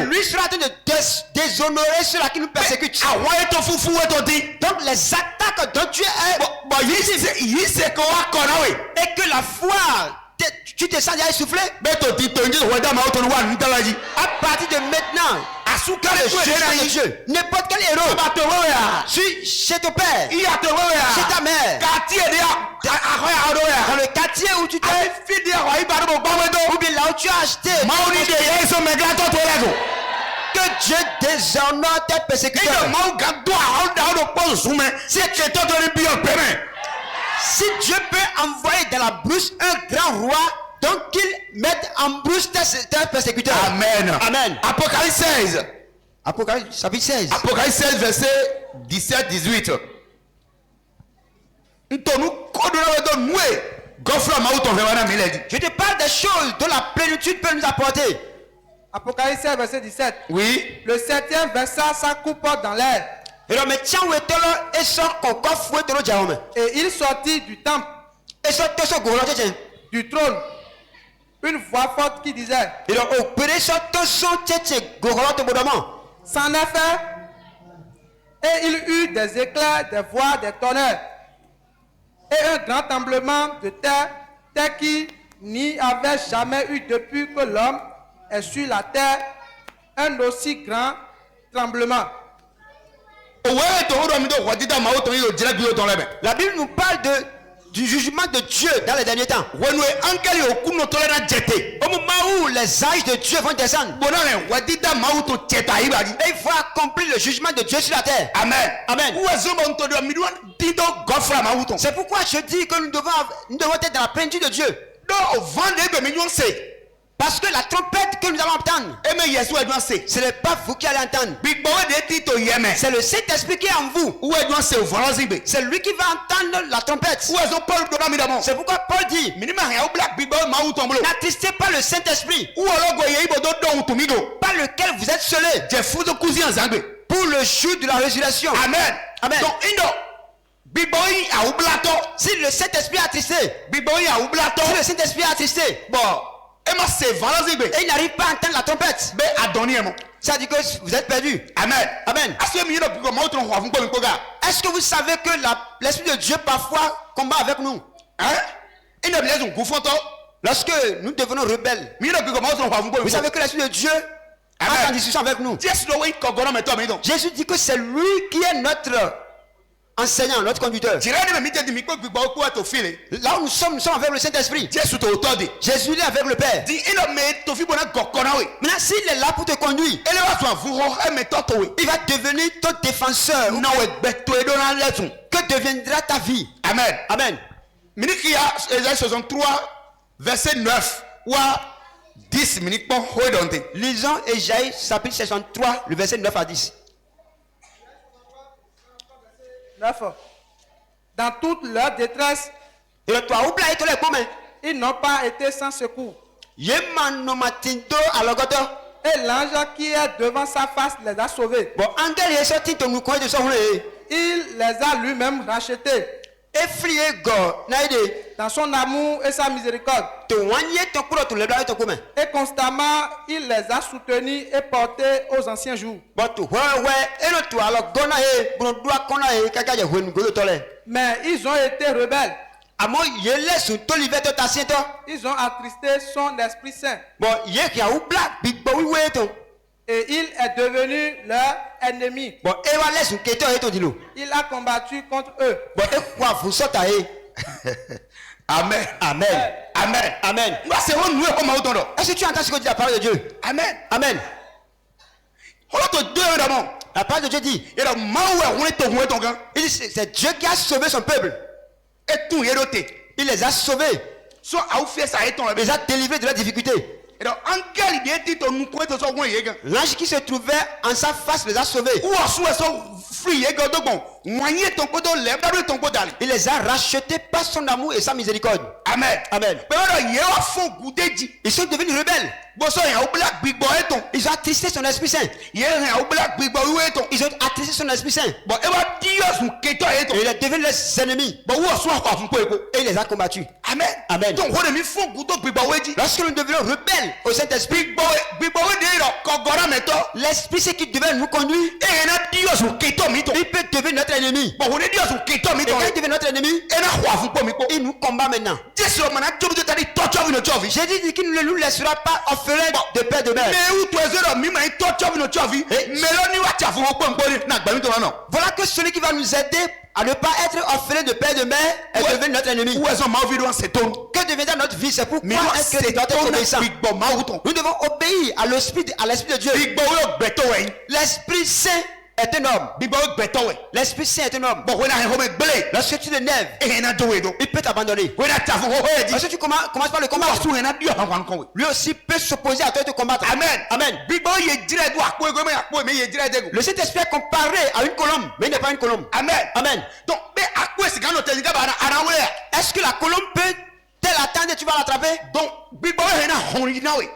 lui sera en train de déshonorer ceux-là qui nous persécutent. Donc les attaques dont Dieu est, et que la foi, tu te sens déjà essoufflé. À partir de maintenant, le Dieu, n'importe quel héros, chez ton père, chez ta mère, dans le quartier où tu t'es, ou bien là où tu as acheté, que Dieu déshonore tes persécuteurs. Si Dieu peut envoyer dans la brousse un grand roi, donc qu'il mette en brousse tes persécuteurs. Amen. Amen. Apocalypse 16. Apocalypse chapitre 16. Apocalypse 16 verset 17-18. Je te parle des choses dont la plénitude peut nous apporter. Apocalypse 16 verset 17. Oui. Le 7e versa sa coupe dans l'air. Et il sortit du temple, du trône, une voix forte qui disait: c'en est fait. Et il eut des éclairs, des voix, des tonnerres, et un grand tremblement de terre, tel qu'il n'y avait jamais eu depuis que l'homme est sur la terre, un aussi grand tremblement. La Bible nous parle du jugement de Dieu dans les derniers temps. Au moment où les anges de Dieu vont descendre, et il faut accomplir le jugement de Dieu sur la terre. Amen. Amen. C'est pourquoi je dis que nous devons être dans la plénitude de Dieu. Parce que la trompette que nous allons entendre, ce n'est pas vous qui allez entendre. C'est le Saint-Esprit qui est en vous. C'est lui qui va entendre la trompette. C'est pourquoi Paul dit: n'attristez pas le Saint-Esprit, par lequel vous êtes scellés, pour le jour de la résurrection. Amen. Amen. Si le Saint-Esprit est attristé, si le Saint-Esprit est attristé, et il n'arrive pas à entendre la trompette, ça dit que vous êtes perdu. Amen. Amen. Est-ce que vous savez que l'Esprit de Dieu parfois combat avec nous? Lorsque nous devenons rebelles, vous savez que l'Esprit de Dieu entre en discussion avec nous. Jésus dit que c'est lui qui est notre enseignant, notre conducteur. Là où nous sommes avec le Saint-Esprit. Jésus est avec le Père. Maintenant, s'il est là pour te conduire, il va devenir ton défenseur. Que deviendra ta vie? Amen. Amen. Minikia Ésaïe 63 verset 9 ou 10 minutes pour redonner. Lisons Ésaïe chapitre 63, le verset 9 à 10. 9. Dans toute leur détresse, Et le toit oublie tous les communs. ils n'ont pas été sans secours. Yeman no matinto à l'ogoto. Et l'ange qui est devant sa face les a sauvés. Bon, angel est sorti de nous coin de son roulé. Il les a lui-même rachetés Et frié go, naïde. dans son amour et sa miséricorde. Te wanye ton couro tout le bras et ton commun. Et constamment, il les a soutenus et portés aux anciens jours. Bon, tu vois, ouais, et le toit, alors, gona e, bon, doit qu'on a e, kaka ya houin golo tole. Mais ils ont été rebelles. À moi, yele sous tolivet to tasien to. Ils ont attristé son Esprit Saint. Bon, yé qui a ou black, big boy, ouais, to. Et il est devenu leur ennemi. Bon, et va laisse ou keto et to dilo. Il a combattu contre eux. Bon, et quoi, vous sortez e. Amen. Amen. Amen. Amen. Moi, c'est on nous comme autant. Est-ce que tu entends ce que dit la parole de Dieu? Amen. Amen. On a deux d'abord. La parole de Dieu dit, Et là, maoué, on est ton gars. il dit, c'est Dieu qui a sauvé son peuple. Et tout, Il les a sauvés. So, à vous faire ça et ton. Il les a délivrés de leurs difficultés. Et donc, angel, il dit, ton nous pointe son coin, yéga. L'ange qui se trouvait en sa face les a sauvés. Ou à sous son fruit, yéga, donc bon. Moigné ton côté, lève ton côté. Il les a rachetés par son amour et sa miséricorde. Amen. Amen. Mais alors, il y a un fond goûté dit. Ils sont devenus rebelles. Bon, ça, il y a un black big boy et ton. Ils ont attristé son Esprit Saint. Il y a un black big boy et ton. Ils ont attristé son Esprit Saint. Bon, et va dire son kéto et ton. Et il est devenu les ennemis. Bon, ou à sous quoi, vous pouvez. Et il les a combattus. Amen. Amen. Donc, on a mis fond goûté big boy dit. Lorsque nous devenons rebelles au Saint-Esprit, Big boy dit, quand Gora met toi. l'Esprit Saint qui devait nous conduire, Et il a dit, son kéto mit ton. il peut devenir notre ennemi. Bon, on est dit, son kéto mit Et ton. quand il devient notre ennemi, Et là, quoi, vous pouvez. il nous combat maintenant. Jésus, on a dit, tu as dit, toi, tu as vu notre vie. J'ai dit qu'il ne nous laissera pas orphelins de père de mère. Mais où tu es là, mi ma toi, tu as vu notre vie. Eh. Mais là, ni wa tu as vu mon point, n'a pas mis ton nom. Voilà que celui qui va nous aider à ne pas être orphelin de père et de mère est Ouais. devenu notre ennemi. Où est-ce que ma vie doit s'étonner? Que deviendra notre vie? C'est pourquoi Mais est-ce que nous devons être obéissants? big boy, ma outon. Nous devons obéir à l'esprit de Dieu. Big boy, beto, ouais. L'Esprit Saint est un homme. Big boy, beto, ouais. L'Esprit Saint est un homme. Bon, on a un homme blé. Lorsque tu le nèves, Et il y a un doué, donc. il peut t'abandonner. On a ta voix, on a dit. Lorsque tu commences par le Comment combattre, est-ce qu'on a dit, on va en lui aussi peut s'opposer à toi et te combattre. Amen. Amen. Big boy, il dirait, mais il dirait, Le Saint-Esprit est comparé à une colombe, mais il n'est pas une colombe. Amen. Amen. Donc, mais à quoi est-ce qu'on a dit, Est-ce que la colombe peut-elle attendre et tu vas l'attraper? donc, Big boy, il y a un honey,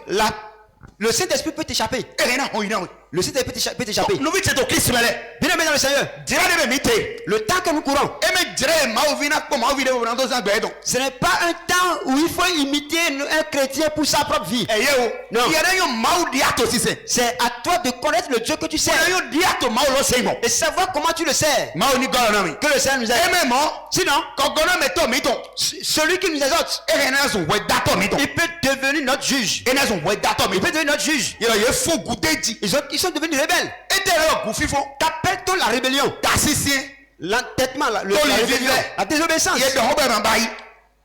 Le Saint-Esprit peut t'échapper. il y a un honey. Le Saint-Esprit peut t'échapper. Nous, c'est au Christ, mais Bien aimé dans le Seigneur, dirait, mais mité. le temps que nous courons, Et mais dirait, ma vie n'a pas ma vie de vous dans un bédon. ce n'est pas un temps où il faut imiter un chrétien pour sa propre vie. Et yo, Non. il y a un mau diato si c'est. C'est à toi de connaître le Dieu que tu sais Il y a un diato mau lo c'est bon. et savoir comment tu le sais. Mau ni golanami. Que le Seigneur nous aide. Et même, Sinon, quand on a mettons, mettons. celui qui nous exhorte, Et il y a un ouais dato, mettons. il peut devenir notre juge. Et il y a un ouais dato, Il peut mettons. devenir notre juge. Il y a un faux goûter dit. Ils sont devenus rebelles. Et derrière, vous fifon. Qu'appelle-t-on la rébellion? T'assisien. L'entêtement, la Ton rébellion, vivant. la désobéissance. Il y a de Robert Mambaï.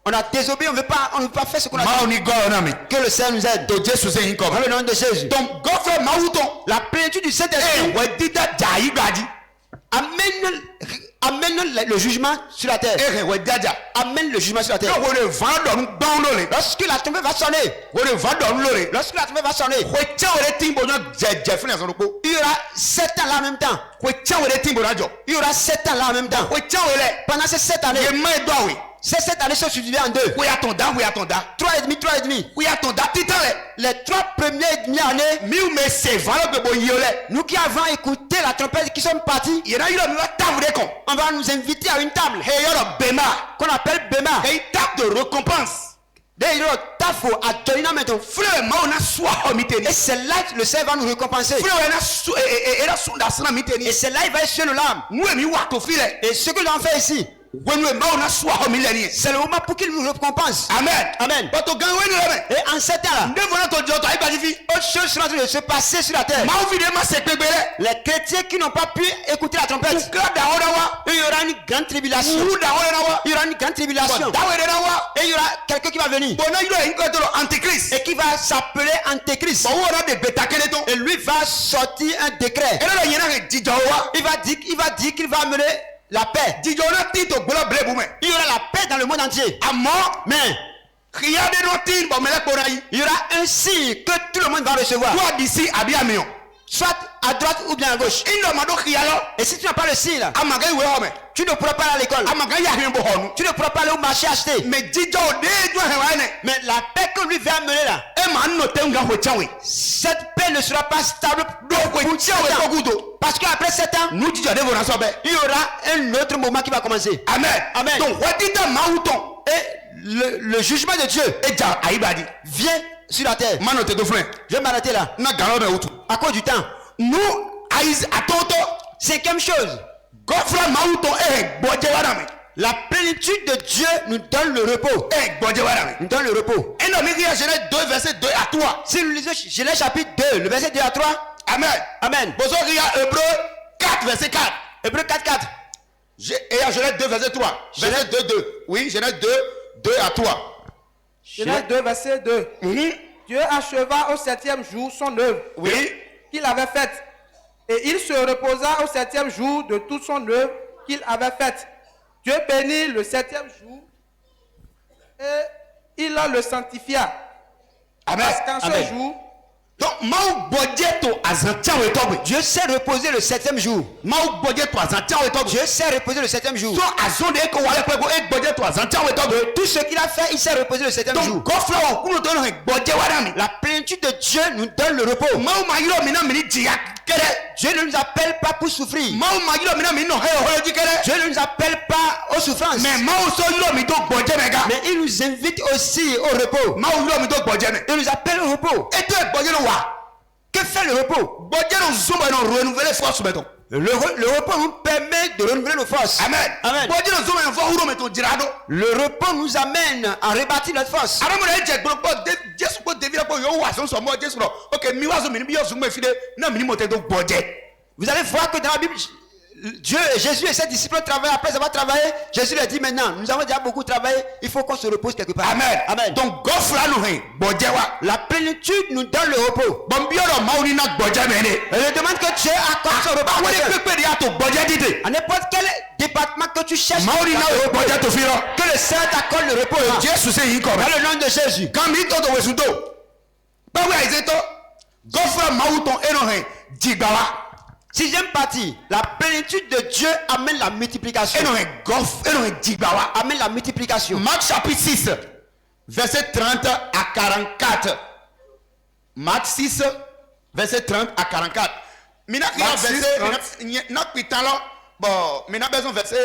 On a désobéi, on ne veut pas faire ce qu'on a dit. Mau ni golanami. Que le Seigneur nous aide. To Jésus c'est une Dans comme. le nom de Jésus. Donc, goffre maouton. La plénitude du Eh, Saint-Esprit ouais dita jaï gadi. amène le jugement sur la terre. Eh, ouais dada. Amène le jugement sur la terre. Donc, on est vendant dans l'olé. Lorsque la tombée va sonner, On est vendant l'olé. lorsque la tombée va sonner, Ouais, tiens, on est timbo, Jeff, dans son repos. il y aura 7 ans là en même temps. Ouais, tiens, on est timbo, radio. Il y aura 7 ans là en même temps. Ouais, tiens, on est. Pendant ces 7 années, Il est main d'or, oui. ces 7 années sont divisées en deux. Oui, attends, oui, attends. 3 et demi, 3 et demi. Oui, attends, titan, Les 3 premières et demi années, mieux, mais c'est valable que bon, yolé. nous qui avons écouté la trompette, qui sommes partis, Il y en a eu la table de con. on va nous inviter à une table Et il y a le Bema. qu'on appelle Bema. Et une table de récompense. D'ailleurs, Tafo a Torina maintenant. Frère, moi, on a soit au miteni. Et c'est là que le Seigneur va nous récompenser. Frère, on a soit, et la sonde à son miteni. Et c'est là qu'il va essuyer le larmes. Nous, et mi wato file. Et ce que nous avons fait ici, When we on a soit au millénaire. c'est le moment pour qu'il nous récompense. Amen. Amen. But to gain when you Et en ce temps-là, ne voilà ton Dieu, t'as pas dit. autre chose sera en train de se passer sur la terre. Ma vie de ma c'est bébé. Les chrétiens qui n'ont pas pu écouter la trompette, Tu clap da odawa. il y aura une grande tribulation. Ou da odawa. Il y aura une grande tribulation. Da odawa. Et il y aura quelqu'un qui va venir Bon, il y a une code de l'antéchrist. et qui va s'appeler Antéchrist. Bon, on a des bêta-kélétons. Et lui va sortir un décret. Et là, il y en a un Dijawa. Il va dire qu'il va amener la paix. Didjona tito gbola ble bume. Il y aura la paix dans le monde entier. Amo Mais rien de notin bon mele korai. il y aura un signe que tout le monde va recevoir. Toi d'ici abi amion. Soit à droite ou bien à gauche. Indo mado khiyalo. Et si tu n'as pas le signe là, Amaga iwe home. tu ne pourras pas aller à l'école. Amaga ya hin bo honu. Tu ne pourras pas aller au marché acheter. Mais didjo de jo he wa ne. Mais la paix que lui va amener là, E ma no te nga ho chawe. cette paix ne sera pas stable Do ko pour 7 chawe ko ans. gudo. Parce qu'après 7 ans, Nu didjo de vona so be. il y aura un autre moment qui va commencer. Amen. Amen. Donc wadita mauton. Et le jugement de Dieu E ja aibadi. vient sur la terre. Mano te do frère. Je vais m'arrêter là. Na galo be utu. À cause du temps. Nous aiz atoto. 5e chose, Gofra mauton boje wadame. la plénitude de Dieu nous donne le repos. Boje wadame. Nous donne le repos. Et dans Genèse 2 verset 2 à 3. Si nous lisons Genèse chapitre 2, le verset 2 à 3, Amen. Amen. Bozo ria Hébreu 4 verset 4. Hébreu 4, 4. Et à Genèse 2 verset 3. Genèse 2 2. Oui, Genèse 2 2 à 3. Genèse 2, verset 2. Dieu acheva au 7e jour son œuvre Oui. qu'il avait faite. Et il se reposa au 7e jour de toute son œuvre qu'il avait faite. Dieu bénit le 7e jour et il le sanctifia. Amen. Parce qu'en ce Amen. jour, Donc mau boje to azantian we tobe. Dieu s'est reposé le 7e jour. Mau boje to azantian we tobe. Dieu s'est reposé le 7e jour. So azonde ko wale pego boje to azantian we tobe. Tout ce qu'il a fait, il s'est reposé le 7e jour. Donc gofla wa kuno to no boje wadami. La plénitude de Dieu nous donne le repos. Mau ma yiro mina mini jiya kere. Dieu ne nous appelle pas pour souffrir. Mau ma yiro mina mini no he jikere. Dieu ne nous appelle pas aux souffrances. Mais mau so yiro mi to boje mega. Mais il nous invite aussi au repos. Mau yiro mi to boje me. Il nous appelle au repos. Et to boje no wa. Que fait le repos? Boje no zumba no renouveler force meton. Le repos nous permet de renouveler nos forces. Amen. Amen. Boje no zumba no fo huro meton jirado. Le repos nous amène à rebâtir notre force. Aramu na je gboro po Jesu ko David ko yo wa so so mo Jesu ro. Okay, mi wa so mi bi yo zumba fide na mi mo te do boje. Vous allez voir que dans la Bible, Dieu, Jésus et ses disciples travaillent. Après avoir travaillé, Jésus leur dit maintenant, nous avons déjà beaucoup travaillé, il faut qu'on se repose quelque part. Amen. Amen. Donc gofla no he boje wa. La plénitude nous donne le repos. Bon bi oro mauni na boje me ne. Et je demande que Dieu accorde ce repos. Ba à wele quelqu'un. pepe dia to boje dide. À n'importe quel département que tu cherches, Mauni na le repos. boje to firo. Que le Saint t'accorde le repos. Là. Jesu se yi ko. Dans le nom de Jésus. Quand mi to wesuto. Ba we aizeto. Gofla mauton eno he jigawa. 6e partie, la plénitude de Dieu amène la multiplication. Eno he eno he jigawa. Amène la multiplication. Marc chapitre 6, verset 30 à 44. Marc 6, verset 30 à 44. Mina Marc 6, verset, n'a pitalo, bon, mina besoin verset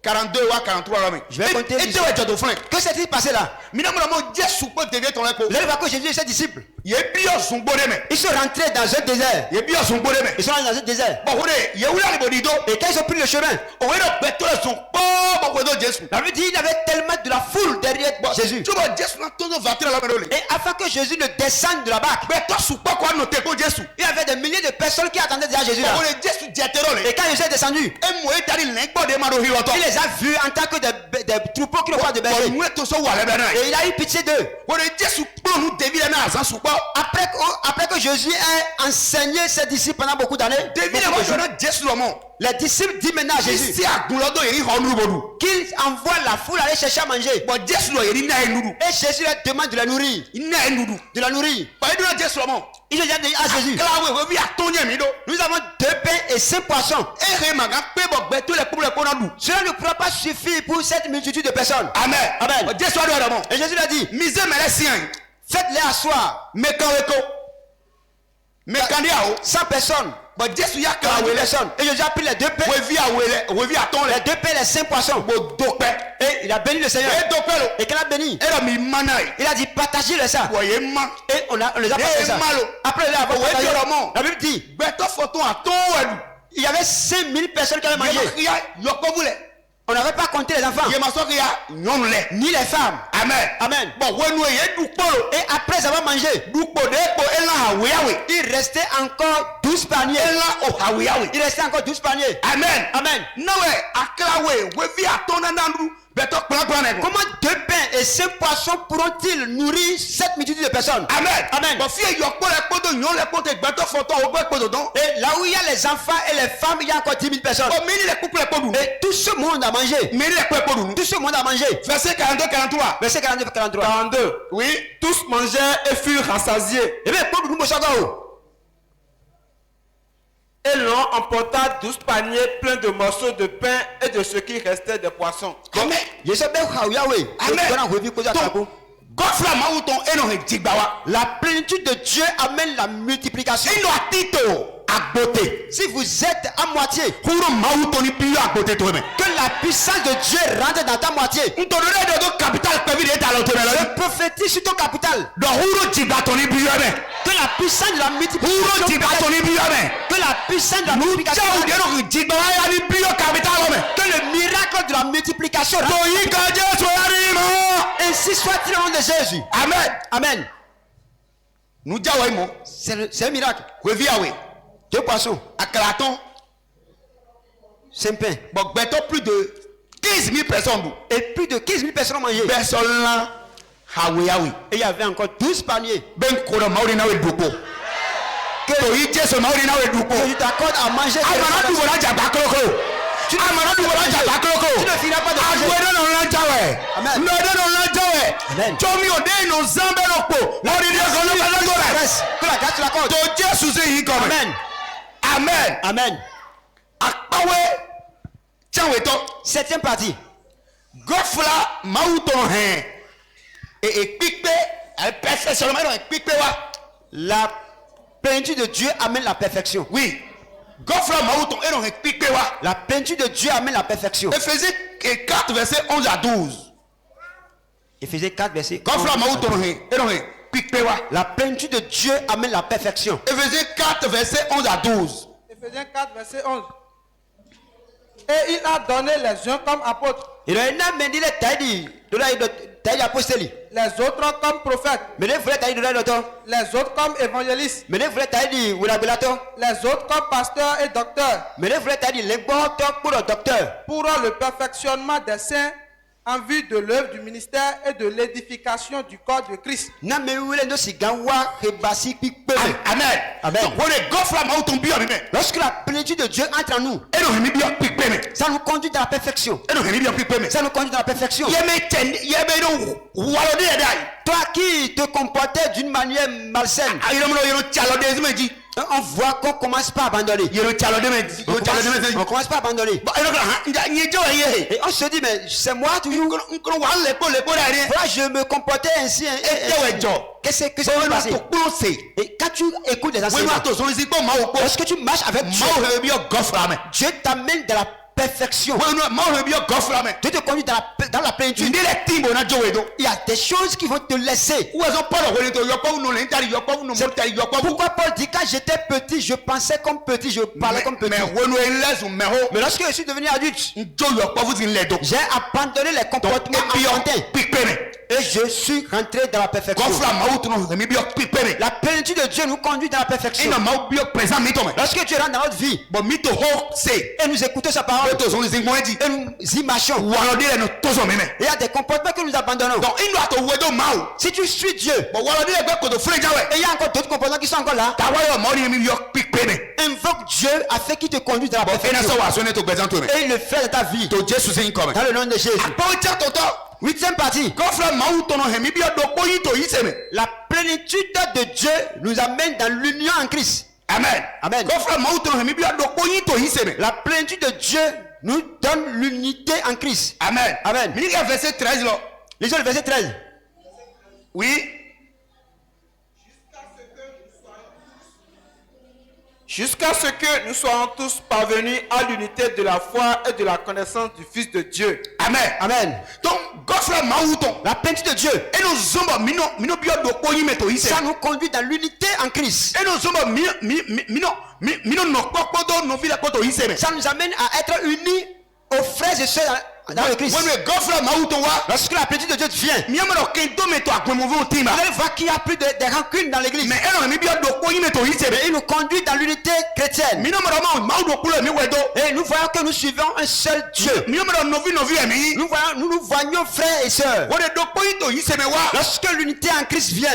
42 ou 43 là. Je vais compter Et tu jusqu'à- es ton frère. Que s'est-il passé là? Mina mo Jésus peut devient ton écho. Vous allez voir que Jésus et ses disciples, Ye bio son boneme. ils sont rentrés dans un désert. Ye bio son boneme. Ils sont rentrés dans un désert. Bon, ye oula le bodido. Et quand ils ont pris le chemin, O ero beto son bon bon Jésus. la Bible dit qu'il y avait tellement de la foule derrière Jésus. Tu vois Jésus na todo vatir la merole. Et afin que Jésus ne descende de la barque, Beto su pas quoi noter ko Jésus. il y avait des milliers de personnes qui attendaient déjà Jésus là. Bon, Jésus diaterole. Et quand Jésus est descendu, Et moi tari l'engbo de maro hiwoto. il les a vus en tant que des troupeaux qui n'ont pas de berger. Bon, to so wa le bena. Et il a eu pitié d'eux. Bon, Jésus pour nous David na azan su pas. Après que Jésus ait enseigné ses disciples pendant beaucoup d'années, David beaucoup na de jours, jona Jésus lo mo. les disciples disent maintenant à Jésus Si agulodo yeri honu bodu. qu'il envoie la foule aller chercher à manger. Bon, Jésus lo yeri na enudu. Et Jésus leur demande de la nourrir. Na enudu. De la nourrir. Ba edu na Jésus lo mo. Ils ont dit à Jésus, Kala we bi atonye mi do. nous avons 2 pains et 5 poissons. E he maga pe bo gbe to le pour le kona du. Cela ne pourra pas suffire pour cette multitude de personnes. Amen. Amen. Bon, Jésus ado mo. Et Jésus leur dit, Mise mele sien. faites-les asseoir. Mekaweko. Mekandia o. 100 personnes. Bon, Jésus ya 40 kala personnes. Et Jésus a pris les 2 pains, we vi aton le. les 2 pains et les 5 poissons. Bo dope. Et il a béni le Seigneur. E dope lo. Et qu'il a béni, Era mi manai. il a dit partagez-le ça. Bo ye man. Et on les a partagé ça. malo. Après il a Ouais, partagé. Dieu, La Bible dit, Beto photo aton edu. il y avait 5000 personnes qui avaient mangé. Ye yoko vule. On n'avait pas compté les enfants, Ye maso ya nyonu le. ni les femmes. Amen. Amen. Bon, ouais, nous, Et après avoir mangé, il restait encore 12 paniers. Il restait encore 12 paniers. Amen. Amen. Comment 2 pains et 5 poissons pourront-ils nourrir cette multitude de personnes? Amen. Amen. Et là où il y a les enfants et les femmes, il y a encore 10 000 personnes. Et tout ce monde a mangé. Tout ce monde a mangé. Verset 42-43. Verset 42-43. 42. Oui. Tous mangèrent et furent rassasiés. Et bien, pour nous, Et l'on emporta 12 paniers pleins de morceaux de pain et de ce qui restait des poissons. Amen. je sais bien où Yahweh. Donc, La plénitude de Dieu amène la multiplication. Si vous êtes à moitié, que la puissance de Dieu rentre dans ta moitié. Je prophétise sur ton capital. Que la puissance de la multiplication. Que la puissance de la multiplication. Que le miracle de la multiplication. Ainsi soit-il au nom de Jésus. Amen. Amen. C'est un miracle. 2 poissons. 5 pains. Plus de 15 000 personnes. Et plus de 15 000 personnes ont mangé. Personne là. Et il y avait encore 12 paniers. Que je t'accorde à manger. Tu ne finiras pas de manger. Amen. Que la grâce te l'accorde. Amen. Amen. Amen. Akpawe. 7e partie. Gofla mauton hen. Et pique perfectionnement pique wa. La plénitude de Dieu amène la perfection. Oui. Gofla mauton et non pique wa. La plénitude de Dieu amène la perfection. Éphésiens 4 verset 11 à 12. Éphésiens 4 verset 11. Gofla mauton hen et non pique wa. La plénitude de Dieu amène la perfection. Éphésiens 4 verset 11 à 12. Éphésiens 4, verset 11. Et il a donné les uns comme apôtres, Il a une amené les tailles apostoliques. les autres comme prophètes, Mais les frères tailles de l'autre. les autres comme évangélistes, Mais les frères tailles ou la belato. les autres comme pasteurs et docteurs, Mais les frères tailles les docteurs pour le docteur. pour le perfectionnement des saints en vue de l'œuvre du ministère et de l'édification du corps de Christ. Na me wele no sigawa rebasi pipe. Amen. Amen. Donc, on est gofla mauton bio amen. Lorsque la plénitude de Dieu entre en nous, Et non bio pique me. ça nous conduit dans la perfection. Et non bio pique me. Ça nous conduit dans la perfection. Yeme no walode dai. Toi qui te comportais d'une manière malsaine, on voit qu'on commence pas à abandonner. On commence pas à abandonner. Et on se dit, mais c'est moi toujours. Voilà, je me comportais ainsi. Qu'est-ce que c'est passé? Et quand tu écoutes les enseignements, lorsque tu marches avec Dieu, Dieu t'amène dans la perfection. Dieu te conduit dans la plénitude. Il y a des choses qui vont te laisser. Pourquoi Paul dit quand j'étais petit, je pensais comme petit, je parlais comme petit. Mais lorsque je suis devenu adulte, j'ai abandonné les comportements enfantins. Et je suis rentré dans la perfection. La plénitude de Dieu nous conduit dans la perfection. Lorsque Dieu rentre dans notre vie, et nous écoutons sa parole, et nous y marchons, il y a des comportements que nous abandonnons. Si tu suis Dieu, et il y a encore d'autres comportements qui sont encore là, invoque Dieu afin qu'il te conduise dans la perfection. Et il le fait dans ta vie. Dans le nom de Jésus. 8e partie. La plénitude de Dieu nous amène dans l'union en Christ. Amen. Amen. La plénitude de Dieu nous donne l'unité en Christ. Amen. Amen. Verset 13 là. Lisons le verset 13. Oui. Jusqu'à ce que nous soyons tous parvenus à l'unité de la foi et de la connaissance du Fils de Dieu. Amen. Amen. Donc, la plénitude de Dieu, ça nous conduit dans l'unité en Christ. Ça nous amène à être unis aux frères et sœurs dans le Christ. Lorsque la plénitude de Dieu vient, vous allez voir qu'il n'y a plus de rancune dans l'église. Mais il nous conduit dans l'unité chrétienne. Et nous voyons que nous suivons un seul Dieu. Nous nous voyons frères et sœurs. Lorsque l'unité en Christ vient,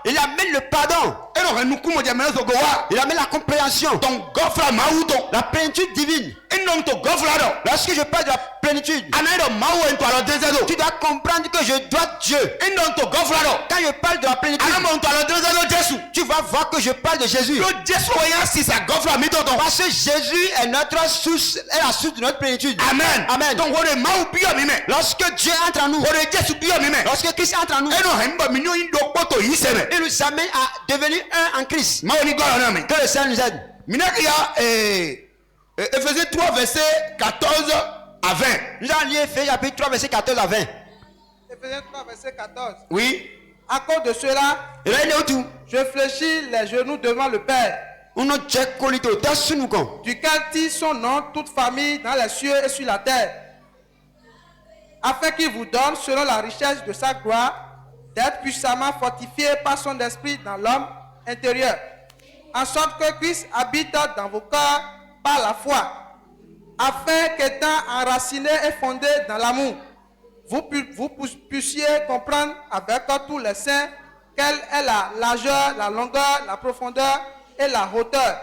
il amène le pardon. Il amène la compréhension. La plénitude divine. Lorsque je parle de la plénitude, tu dois comprendre que je dois Dieu. Quand je parle de la plénitude, tu vas voir que je parle de Jésus. Parce que Jésus est notre source, est la source de notre plénitude. Amen. Amen. Lorsque Dieu entre en nous, lorsque Christ entre en nous, il nous amène à devenir un en Christ. Que le Seigneur nous aide. Éphésiens 3, verset 14 à 20. Nous allons lire Éphésiens chapitre 3, verset 14 à 20. Éphésiens 3, verset 14. Oui. À cause de cela, je fléchis les genoux devant le Père, duquel tire son nom toute famille dans les cieux et sur la terre, afin qu'il vous donne, selon la richesse de sa gloire, d'être puissamment fortifié par son esprit dans l'homme intérieur, en sorte que Christ habite dans vos cœurs par la foi, afin qu'étant enraciné et fondé dans l'amour, vous puissiez comprendre avec tous les saints quelle est la largeur, la longueur, la profondeur et la hauteur,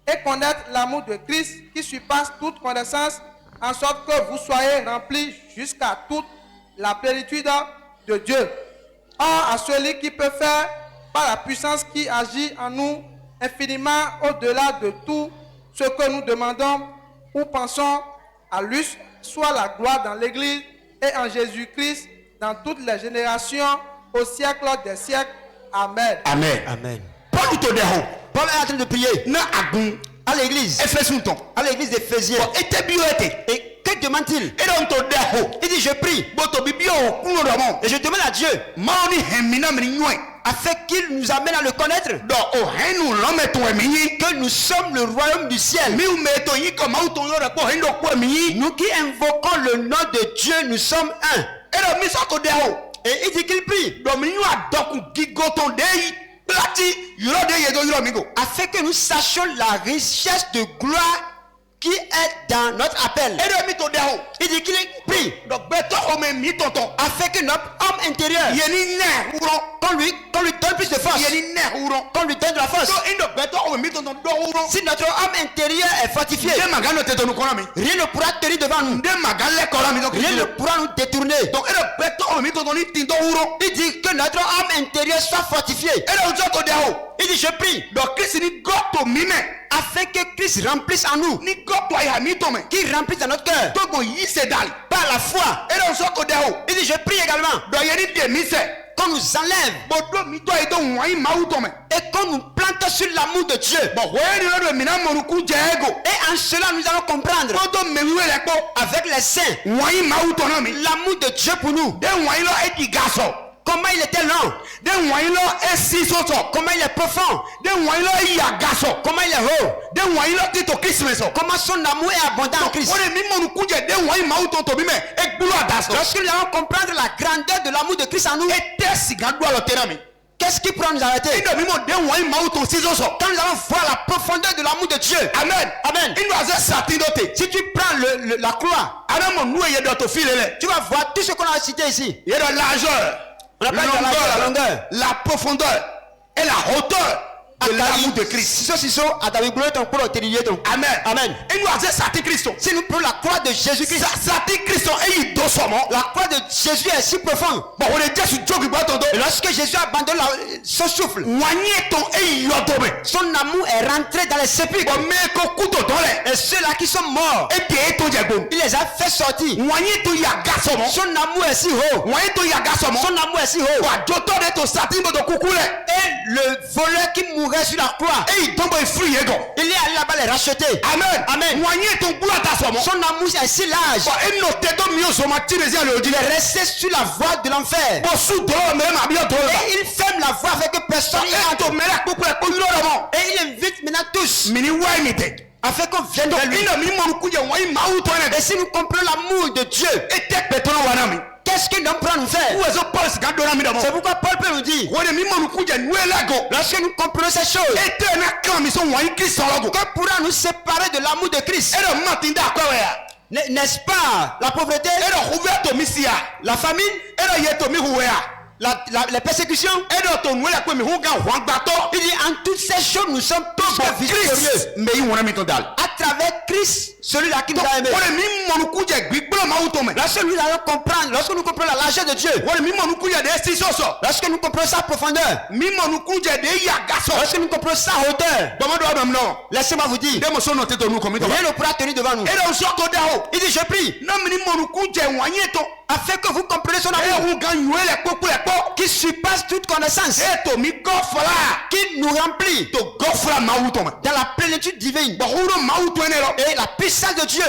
et connaître l'amour de Christ qui surpasse toute connaissance, en sorte que vous soyez remplis jusqu'à toute la plénitude de Dieu. Or, à celui qui peut faire, par la puissance qui agit en nous, infiniment au-delà de tout ce que nous demandons ou pensons, à lui soit la gloire dans l'Église et en Jésus-Christ dans toutes les générations au siècle des siècles. Amen. Amen. Amen. Paul est en train de prier à l'église. À l'église d'Éphésiens. Et que demande-t-il? Il dit je prie. Et je demande à Dieu afin qu'il nous amène à le connaître, que nous sommes le royaume du ciel. Nous qui invoquons le nom de Dieu, nous sommes un. Et il dit qu'il prie afin que nous sachions la richesse de gloire qui est dans notre appel. Il dit qu'il prie afin que notre homme intérieur, qu'on lui donne plus de force, qu'on lui donne de la force. Si notre homme intérieur est fortifié, rien ne pourra tenir devant nous, rien ne pourra nous détourner. Il dit que notre homme intérieur soit fortifié. Il dit je prie afin que Christ remplisse en nous, qu'il remplisse dans notre cœur par la foi. Il dit je prie également qu'on nous enlève et qu'on nous plante sur l'amour de Dieu. Et en cela nous allons comprendre avec les saints l'amour de Dieu pour nous. Comment il était lent, comment il est profond, comment il est haut, comment son amour est abondant en Christ. Lorsque nous allons comprendre la grandeur de l'amour de Christ en nous, qu'est-ce qui pourra nous arrêter? Quand nous allons voir la profondeur de l'amour de Dieu. Amen. Amen. Si tu prends la croix, tu vas voir tout ce qu'on a cité ici. Il y a la largeur, la longueur, la profondeur et la hauteur de l'amour de Christ. Amen. Amen. Si nous prenons la croix de Jésus-Christ, la croix de Jésus est si profonde. Et lorsque Jésus abandonne son souffle, son amour est rentré dans les sépulcres. Et ceux-là qui sont morts, il les a fait sortir. Son amour est si haut. Son amour est si haut. Et le voleur qui mourait sur la croix, il est allé là-bas les racheter. Amen. Amen. Son amour est si large. Il est resté sur la voie de l'enfer. Et il ferme la voie avec que personne y entre. Et il invite maintenant tous afin qu'on vienne vers lui. Et si nous comprenons l'amour de Dieu, qu'est-ce que l'homme prend nous faire? C'est pourquoi Paul peut nous dire, lorsque nous comprenons ces choses, que pourra nous séparer de l'amour de Christ? N'est-ce pas la pauvreté, la famine, les persécutions? Il dit en toutes ces choses nous sommes tous victorieux à travers Christ, celui-là qui nous a aimés. Lorsque nous comprenons la largeur de Dieu, lorsque nous comprenons sa profondeur, lorsque nous comprenons sa hauteur, laissez-moi vous dire, rien ne pourra tenir devant nous. Il dit je prie afin que vous compreniez son amour qui surpasse toute connaissance, qui nous remplit dans la plénitude divine, et la puissance de Dieu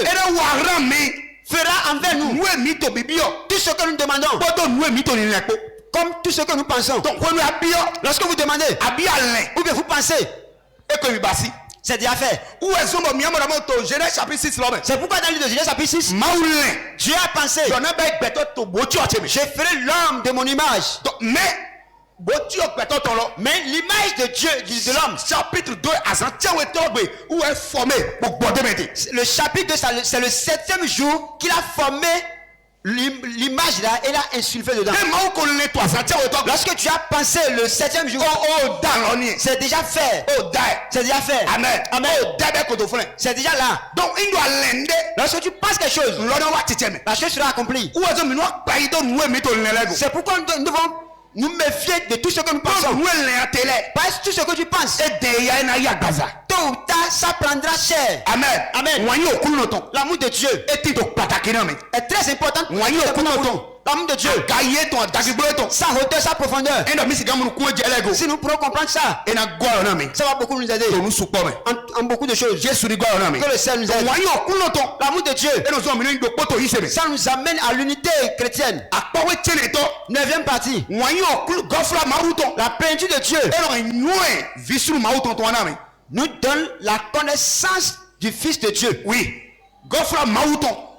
fera envers nous tout ce que nous demandons, comme tout ce que nous pensons. Lorsque vous demandez ou bien vous pensez, c'est déjà fait. C'est pourquoi dans le livre de Genèse chapitre 6, Dieu a pensé, je ferai l'homme de mon image. Mais l'image de Dieu, de l'homme, chapitre 2, le chapitre 2, c'est le 7e jour qu'il a formé l'image là et l'a insulfé dedans. Lorsque tu as pensé le 7e jour, c'est déjà fait. C'est déjà fait. Amen. Amen. C'est déjà là. Donc lorsque tu penses quelque chose, la chose sera accomplie. C'est pourquoi nous devons nous méfier de tout ce que nous pensons. Parce que tout ce que tu penses, tôt ou tard, ça prendra cher. Amen. Amen. L'amour de Dieu est très important. L'amour de Dieu, sa hauteur, sa profondeur. Si nous pourrons comprendre ça, ça va beaucoup nous aider en beaucoup de choses. Que le ciel nous aide. L'amour de Dieu, ça nous amène à l'unité chrétienne. 9e partie, la plénitude de Dieu nous donne la connaissance du Fils de Dieu. Oui.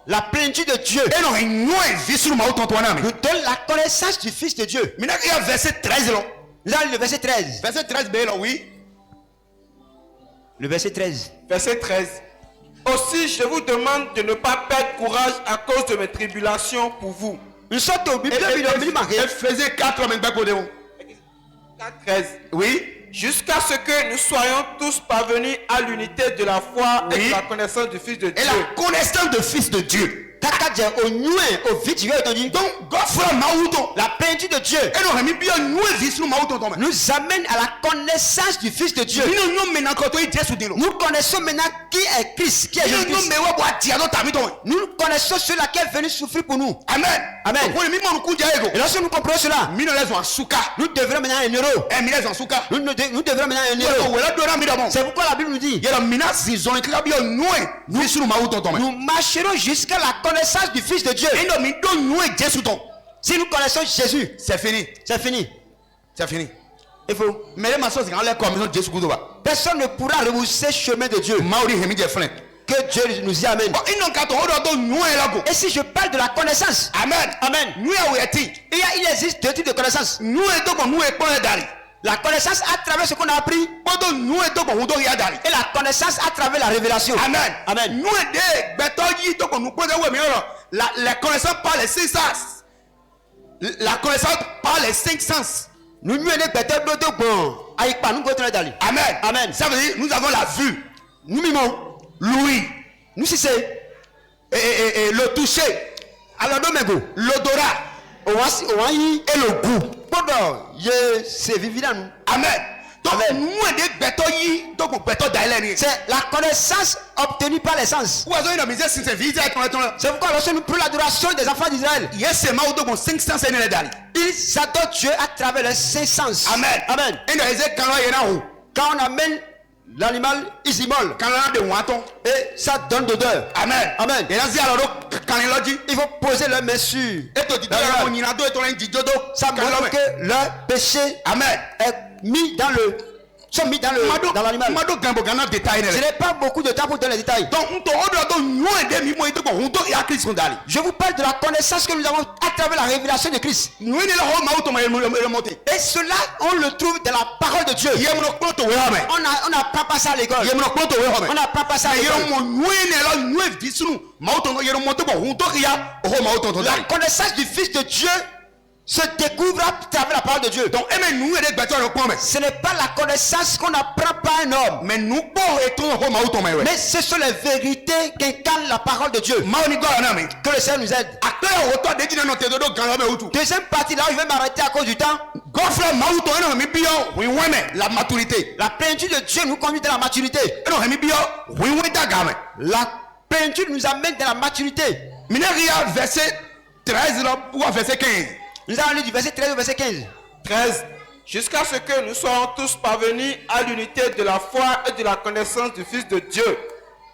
La plénitude de Dieu nous donne la connaissance du Fils de Dieu. Maintenant, il y a verset 13. Là, le verset 13. Verset 13, oui. Le verset 13. Verset 13. Aussi, je vous demande de ne pas perdre courage à cause de mes tribulations pour vous. Nous sommes au Bible. Ephésiens 4, 13. Oui. Jusqu'à ce que nous soyons tous parvenus à l'unité de la foi et de la connaissance du Fils de Dieu. Et la connaissance du Fils de Dieu. Donc, la plénitude de Dieu nous amène à la connaissance du Fils de Dieu. Nous connaissons maintenant qui est Christ, qui est Jésus-Christ. Nous connaissons celui qui est venu souffrir pour nous. Amen. Amen. Et lorsque nous comprenons cela, nous devrons maintenant un héros. Nous devrons maintenant un héros. C'est pourquoi la Bible nous dit, nous marcherons jusqu'à la connaissance du Fils de Dieu. Si nous connaissons Jésus, c'est fini. C'est fini. C'est fini. Il faut. Personne ne pourra repousser le chemin de Dieu. Que Dieu nous y amène. Et si je parle de la connaissance, Amen. Amen. Il existe deux types de connaissances. La connaissance à travers ce qu'on a appris. Et la connaissance à travers la révélation. Amen. Amen. La connaissance par les 5 sens. La connaissance par les 5 sens. Amen. Amen. Ça veut dire nous avons la vue. Nous mimons. L'ouïe. Nous si c'est. Et le toucher. Alors l'odorat. Et le goût. Amen. C'est la connaissance obtenue par les sens. C'est pourquoi lorsque nous prenons l'adoration des enfants d'Israël, ils adorent Dieu à travers les 5 sens. Amen. Amen. Quand on amène l'animal, il s'immole. Et ça donne d'odeur. Amen. Amen. Il faut poser leur main sur. Ça montre que leur péché est mis dans le sont mis dans l'animal. Mado gambo gana détail Ce n'est pas beaucoup de temps pour donner les détails. donc on te ordre donc nous aider mi mo ito ko hundo ya Christ ndali Je vous parle de la connaissance que nous avons à travers la révélation de Christ. nous ne la ho ma auto ma remonter Et cela, on le trouve dans la parole de Dieu. yemno ko to we ha me On n'apprend pas ça à l'école. yemno ko to we ha me On n'apprend pas ça à l'école. yero mo nous ne la nous visunu ma auto no yero mo to ko hundo ya ho ma auto to La ndali connaissance du Fils de Dieu se découvre à travers la parole de Dieu. donc eme nous aider gbato ro ko me Ce n'est pas la connaissance qu'on apprend par un homme, mais nous bo eto ho ma auto me we mais ce sont les vérités qu'incarne la parole de Dieu. ma oni go na me Que le Seigneur nous aide. akere auto de dina no te do gan me utu Deuxième partie, là où je vais m'arrêter à cause du temps. godfrey ma auto eno mi bio we weme la maturité La plénitude de Dieu nous conduit dans la maturité. eno mi bio we we daga me La plénitude nous amène dans la maturité. mineria verset 13 ou verset 15 Nous allons lire du verset 13 au verset 15. 13. Jusqu'à ce que nous soyons tous parvenus à l'unité de la foi et de la connaissance du Fils de Dieu,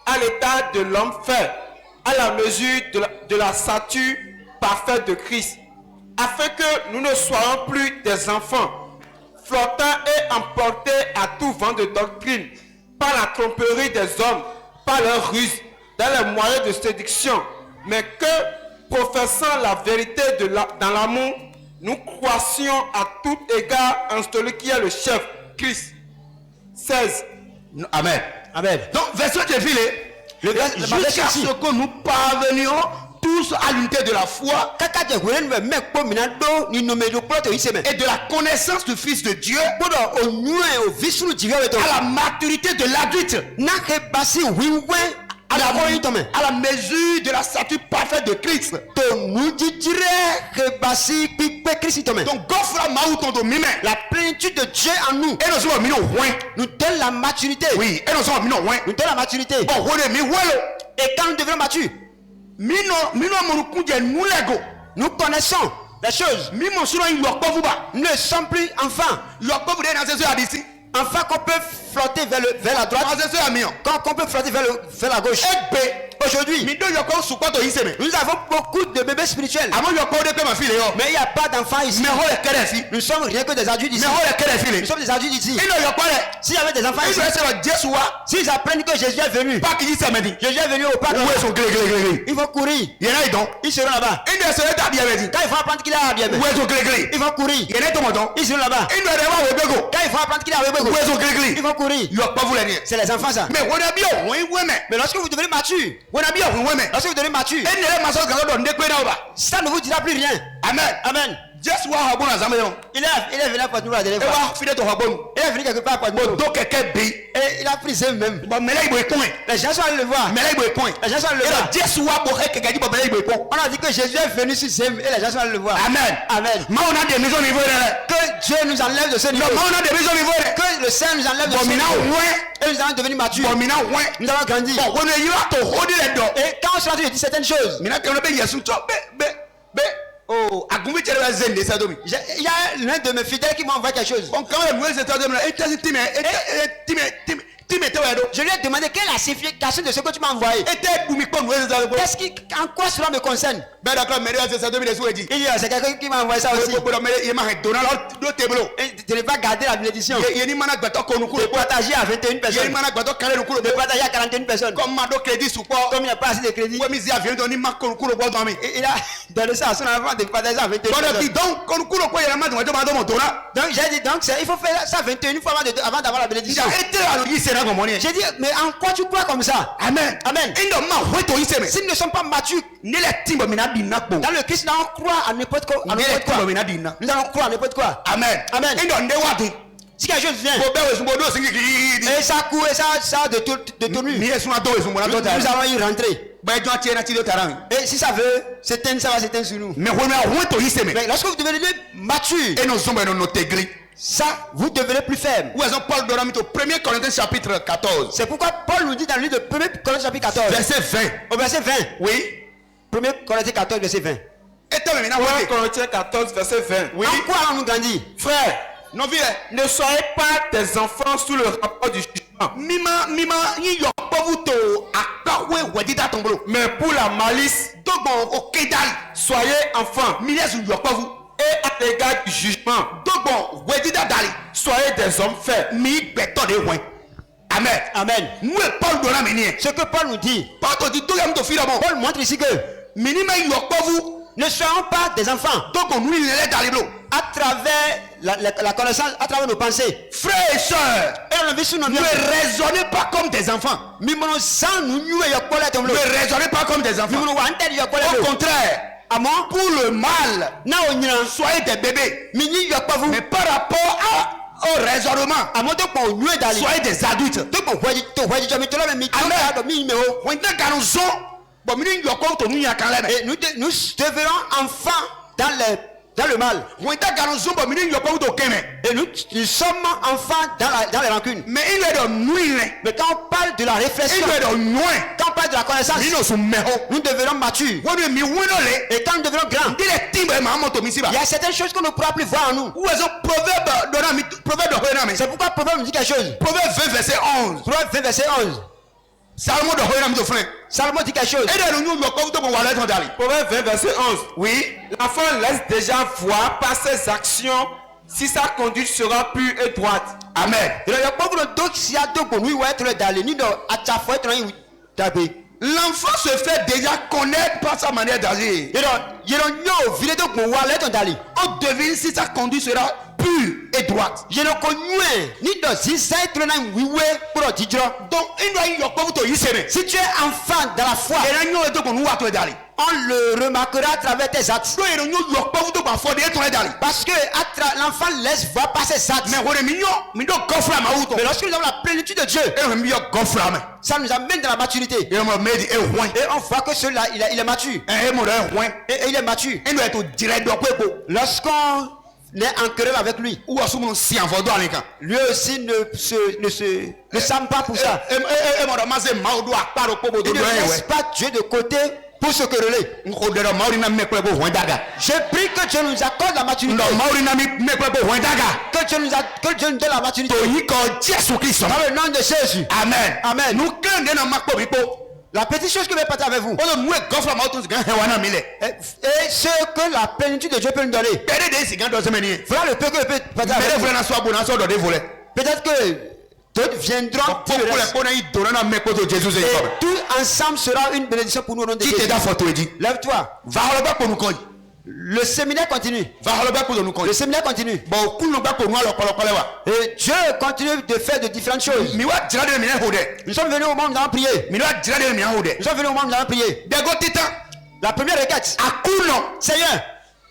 à l'état de l'homme fait, à la mesure de la stature parfaite de Christ, afin que nous ne soyons plus des enfants, flottant et emportés à tout vent de doctrine, par la tromperie des hommes, par leur ruse, dans les moyens de séduction, mais que, professant la vérité dans l'amour, nous croissions à tout égard en celui qui est le chef, Christ. 16. amen Amen. donc verset de filé Le verset jusqu'à ce que nous parvenions tous à l'unité de la foi Kaka de Goulen me met pour minando ni nommé le plot et et de la connaissance du Fils de Dieu Bodo au nu au visu du Dieu avec toi. à la maturité de l'adulte, Na ke basi winwe à la voix tome. à la mesure de la stature parfaite de Christ. To nous dire que basi pipe Christ tome. Donc, Gofra Maouton de Mime. La plénitude de Dieu en nous Et nous sommes minons, oui. nous donne la maturité. Oui, et nous sommes minons, oui. Nous donne la maturité. Bon, on est mis, ouais. Et quand nous devenons matures, Minons, mon coup de nous, lego. nous connaissons les choses. Mimon sur un yok pas vous bas. Nous ne sommes plus enfants. Yok pas vous dans ces heures d'ici. Enfants qu'on peut flotter vers la droite, Dans ces heures, mion. qu'on peut flotter vers la gauche. Aujourd'hui, Mi do yok pas sous quoi to iseme. nous avons beaucoup de bébés spirituels. Avant yok pas de que ma fille est. Mais il n'y a pas d'enfants ici. Mais on est quel ici. Nous sommes rien que des adultes ici. Mais on est quel Nous fille. sommes des adultes ici. Il ne yok pas. S'il y avait des enfants Il ici, doit être le Dieu soit. s'ils apprennent que Jésus est venu, Pas qui dit ça me dit. Jésus est venu au parc, Où est son gré. ils vont courir. Il y en a donc. Ils seront là-bas. Il doit se mettre bien dit. Quand ils vont apprendre qu'il est à bien, Où est son gré. ils vont courir. Il y en a ton donc. Ils seront là-bas. Il doit avoir au bégo. Quand ils vont apprendre qu'il est à Webego, Où est son ils gré. vont courir. Yok pas vous les dire. C'est les enfants ça. Mais on a bien, oui, mais. Mais lorsque vous devenez mature, On a bien, oui, mais. lorsque vous devenez mature, Et ne ma soeur dans des coins là-bas. ça ne vous dira plus rien. Amen. Amen. Just wa habon azamayon. Il est venu à Porte Nouvelle la dernière E fois. wa fide to habon. Il est venu quelque part à Porte Nouvelle. Do keke bi. Et il a pris ses même. Bo mele ibo ekun. Les gens sont allés le voir. Mele ibo ekun. Les gens sont allés le Et voir. là Just wa bo keke di bo mele ibo ekun. On a dit que Jésus est venu sur Zem et les gens sont allés le voir. Amen. Amen. Ma on a des maisons niveau là. Que Dieu nous enlève de ce niveau. Non, ma on a des maisons niveau là. Que le Seigneur nous enlève de Bon ce mina niveau. ouin. Et nous allons devenir matures. Bon mina ouin. Nous allons grandir. Bon on est là to hodi le do. Et quand on sera de dire certaines choses, Mina ke on be Yesu to be. Oh, agumbi chere wa zende sa domi. il y a l'un de mes fidèles qui m'a envoyé quelque chose. On quand même c'est toi de là. Et time te wa do. Je lui ai demandé quelle est la signification de ce que tu m'as envoyé. Et te dumi ko nous c'est ça. Qu'est-ce qui, en quoi cela me concerne? Ben d'accord, mais c'est ça domi les sous dit. Il dit, c'est quelqu'un qui m'a envoyé ça aussi. Il m'a donné do teblo. Et de ne pas garder la bénédiction. Yeni mana gbato ko nukuru. De partager à 21 Yeni personnes. mana gbato kale nukuru. De partager à 41 personnes. Comme mado crédit support. Comme il n'y a pas assez de crédit, Ouais, mais il vient donner ma nukuru bo dans mi. il a donné ça à son enfant de partager à 21 Bon personnes. donc ko nukuru ko yela ma do ma do mon dona. Donc j'ai dit, donc il faut faire ça 21 fois avant d'avoir la bénédiction. Ya été à lui c'est là comme on est. J'ai dit, mais en quoi tu crois comme ça? Amen. Amen. Indo ma weto iseme. S'ils ne sont pas matures Ni le timbo mina dinna po. dans le Christ, nous allons croire à n'importe quoi. Ni le timbo mina dinna. Nous allons croire à n'importe quoi. Amen. Amen. Indo nde wati. Si quelque chose vient, Bo be wesu bo do singi ki. et ça court, et ça de tenue, Ni esu na do wesu mo na nous do ta. allons y rentrer. Ba jo tie na ti do taran. Et si ça veut s'éteindre, ça va s'éteindre sur nous. Mais on a weto iseme. Mais lorsque vous devenez mature, Et nous sommes dans notre église. ça, vous devenez plus ferme. Où est-ce Paul de Ramito 1 Corinthiens chapitre 14 C'est pourquoi Paul nous dit dans le livre de 1 Corinthiens chapitre 14, verset 20. au verset 20. Oui. 1 Corinthiens 14, verset 20. Et toi maintenant 1 Corinthiens 14, verset 20. Oui. En quoi allons-nous grandir? Frère, Non vie. ne soyez pas des enfants sous le rapport du jugement, Mima yi yo pavu to akawe wedita tombolo. mais pour la malice, Togo o kedal. soyez enfants Miles yo pavu. et et à l'égard du jugement. Donc bon, wedida dali. Soyez des hommes faits. Mi beto de wen. Amen. Amen. Nous et Paul donna meni. Ce que Paul nous dit, Paul te dit tout yam to fira bon. Paul montre ici que Mini me yok pas vous. ne soyons pas des enfants Donc on nous il est dali blo. à travers la connaissance, à travers nos pensées. Frères et sœurs, Et on a vu sur nos vies. ne raisonnez pas comme des enfants. Mimono sans nous nous et yokole tombe. Ne raisonnez pas comme des enfants. Mimono wa ante yokole. Au contraire, Amon pour le mal, na onyina soyez des bébés. mini yokpa vous. Mais par rapport au raisonnement, Amon to ko onyu dali. soyez des adultes. To ko hwaji jomi to la mi to Amen. la do mi meo. Wenda garçon, bon mini yoko to nu yakan lebe. Et nous devenons enfants dans le mal. Wenda garçon, bon mini yoko to kene. Et nous sommes enfants dans les rancunes. Mais il est de nuire. Mais quand on parle de la Il réflexion, est de nuire. quand on parle de la connaissance, Mino su meho. nous devenons matures. Wodi mi wino le. Et quand nous devenons grands, Dit les timbre ma moto misiba. il y a certaines choses qu'on ne pourra plus voir en nous. Où est ce proverbe de Hoenami? C'est pourquoi Proverbe nous dit quelque chose. Proverbe 20 verset 11. Proverbe 20 verset 11. Salomon de Hoenami de frère. Salomon dit quelque chose. Et de nous yoko to ko wala ton dali. Proverbe 20, verset 11. Oui. L'enfant laisse déjà voir par ses actions si sa conduite sera pure et droite. Amen. Il y a pas de doc si a doc nous ouais être dans les nids à chaque fois être tapé. L'enfant se fait déjà connaître par sa manière d'agir. Et donc il y a un vile doc mon wallet on dali. On devine si sa conduite sera pure et droite. Je ne connais ni de si ça être dans wiwe pour dire. Donc il doit y yoko to yiseme. Si tu es enfant dans la foi, Et là nous to ko nu wa to dali. on le remarquera à travers tes actes. So il nous yoko to ba fo de to dali. Parce que l'enfant laisse voir par ses actes. Mais wore mi do gofra ma wuto. Mais lorsque nous avons la plénitude de Dieu, E mi yo gofra me. ça nous amène dans la maturité. E mo me di e hwan. Et on voit que celui-là, il est mature. E mo re hwan. Et il est mature. E no e to dire do ko. Lorsqu'on est en querelle avec lui, Ou asu mo si en vodo anikan. lui aussi ne s'aime pas pour ça. E mo do ma se ma do aparo pobo do Il ne do laisse pas Dieu de côté pour se quereller. Nko de maori na me pe bo hwan daga. Je prie que Dieu nous accorde la maturité. Ndo maori na me pe bo hwan daga. Que Dieu nous donne la maturité. To yi ko Jesu Christ. Dans le nom de Jésus. Amen. Amen. Nous kende na makpo bipo. La petite chose que je vais partager avec vous. On nous gofra ma to gan hewana mi le. Et ce que la plénitude de Dieu peut nous donner. Pere de si gan do se meni. Voilà le peu que je peux partager Mere avec vous. vre na so abo na so do de vole. Peut-être que d'autres viendront. Pour le ko na yi do na me ko to Jesu se Et ko. tout ensemble sera une bénédiction pour nous au nom de Qui te Jésus. da photo edi. Lève-toi. Va holo ba ko nu ko. Le séminaire continue. Va holo ba ko nu ko. Le séminaire continue. Bon ku nu ba ko nu alo kolo wa. Et Dieu continue de faire de différentes choses. Mi wa jira de mi na ho de. Nous sommes venus au monde, nous allons prier. Mi wa jira de mi na ho de. Nous sommes venus au monde, nous allons prier. De go titan. La première requête. Akuno. Seigneur,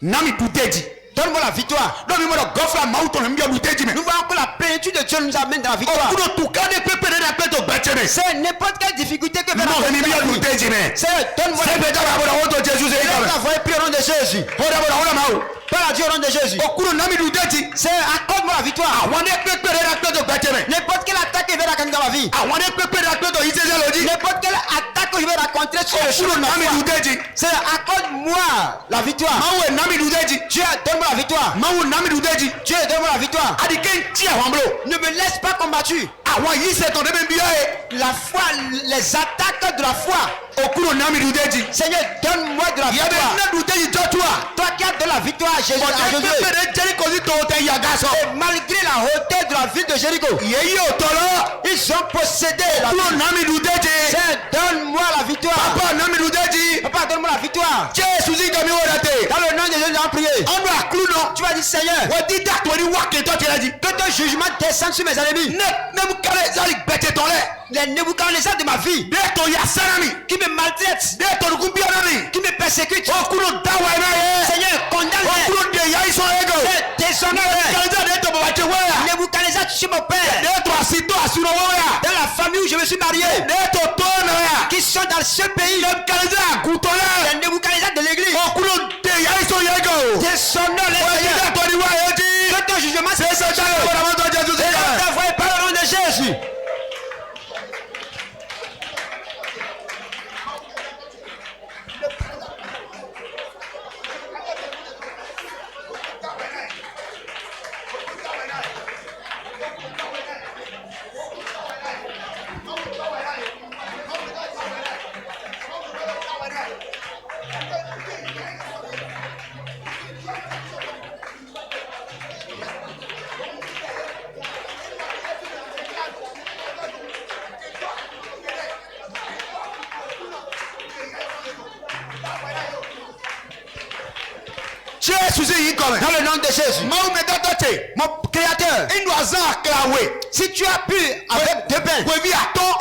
Na mi puteji. donne-moi la victoire. Do mi mo do gofra ma uto mi buteji me. Nous voyons que la plénitude de Dieu nous amène dans la victoire. Okuno tukane pepe na peto bacheme. C'est n'importe quelle difficulté que Non, mi mi la vie. buteji me. Seigneur, donne-moi Se la be da ba bo do Jesu se victoire. ko. Envoyez prier au nom de Jésus. Hola ma o. Par la Dieu au nom de Jésus. Okuno na mi buteji. Seigneur, accorde-moi la victoire. Àwọn de pepe na peto bacheme. N'importe quelle attaque qui va raconter dans ma vie. Àwọn de pepe na peto isese loji. N'importe quelle attaque que je vais rencontrer sur le chemin Okuno de ma na mi foi. buteji. Seigneur, accorde-moi la victoire. Mawe na mi buteji. Dieu, donne-moi la victoire. Mawe na mi buteji. Dieu, donne-moi la victoire. Adike nti àwọn bro. Ne me laisse pas combattu. Àwọn yi se ton de be biya e. La foi, les attaques de la foi. Okuno na mi buteji. Seigneur, donne-moi de la Ya be victoire. na buteji Joshua. Toi qui as de la victoire à Jésus. À Ọ̀tẹ̀ Josué. pepe de Jericho si to te yaga so. Et malgré la hauteur de la ville de Jéricho, Yeyi otolo. ils ont possédé la Okuno ville. na mi buteji. Seigneur, donne-moi la victoire. Papa na mi buteji. Papa, donne-moi la victoire. Jesu si kami wo date. Dans le nom de Jésus, nous allons prier. Ọ̀nà àkúnà. Tu vas dire, Seigneur, Wọ́n dá torí wákè tó ti rẹ̀ di. que ton jugement descende sur mes ennemis. Nebukadnezar sáré gbẹ̀tẹ̀ tán lẹ̀. Les Nebuchadnezzar de ma vie, Bẹ́ẹ̀ tó yà sára mi. qui me maltraitent, Bẹ́ẹ̀ tó dùkú bí ọ̀nà mi. qui me persécutent. Ọkùnrin dáwọ̀ ẹ̀ náà yẹ. Seigneur, condamne-les. Ọkùnrin dè yà ìsọ̀ ẹ̀ gò. Déshonore-les. Kàlẹ́sà dẹ̀ tó bàbá jẹ wẹ́yà. Nebuchadnezzar, tu es mon père. Dẹ̀ tó àsìtò àsìrò wẹ́yà. Dans la famille où je me suis marié, Dẹ̀ tó tó nà yà. qui sont dans ce pays, Kàlẹ́sà àgùntàn lẹ̀. les Nebuchadnezzar de l'église, Ọkùnrin dè yà ìsọ̀ yẹ gò. déshonore-les, Wọ́n ti Seigneur. dẹ̀ tó ní wáyé jí. Que ton jugement C'est ça, descende. ça, voilà, moi, Jésus, Et c'est ça. on t'envoie par le nom de Jésus. Jésus c'est comme. Dans le nom de Jésus. Maou me datote. Mon créateur. Il doit en clawer. Si tu as pu avec deux pains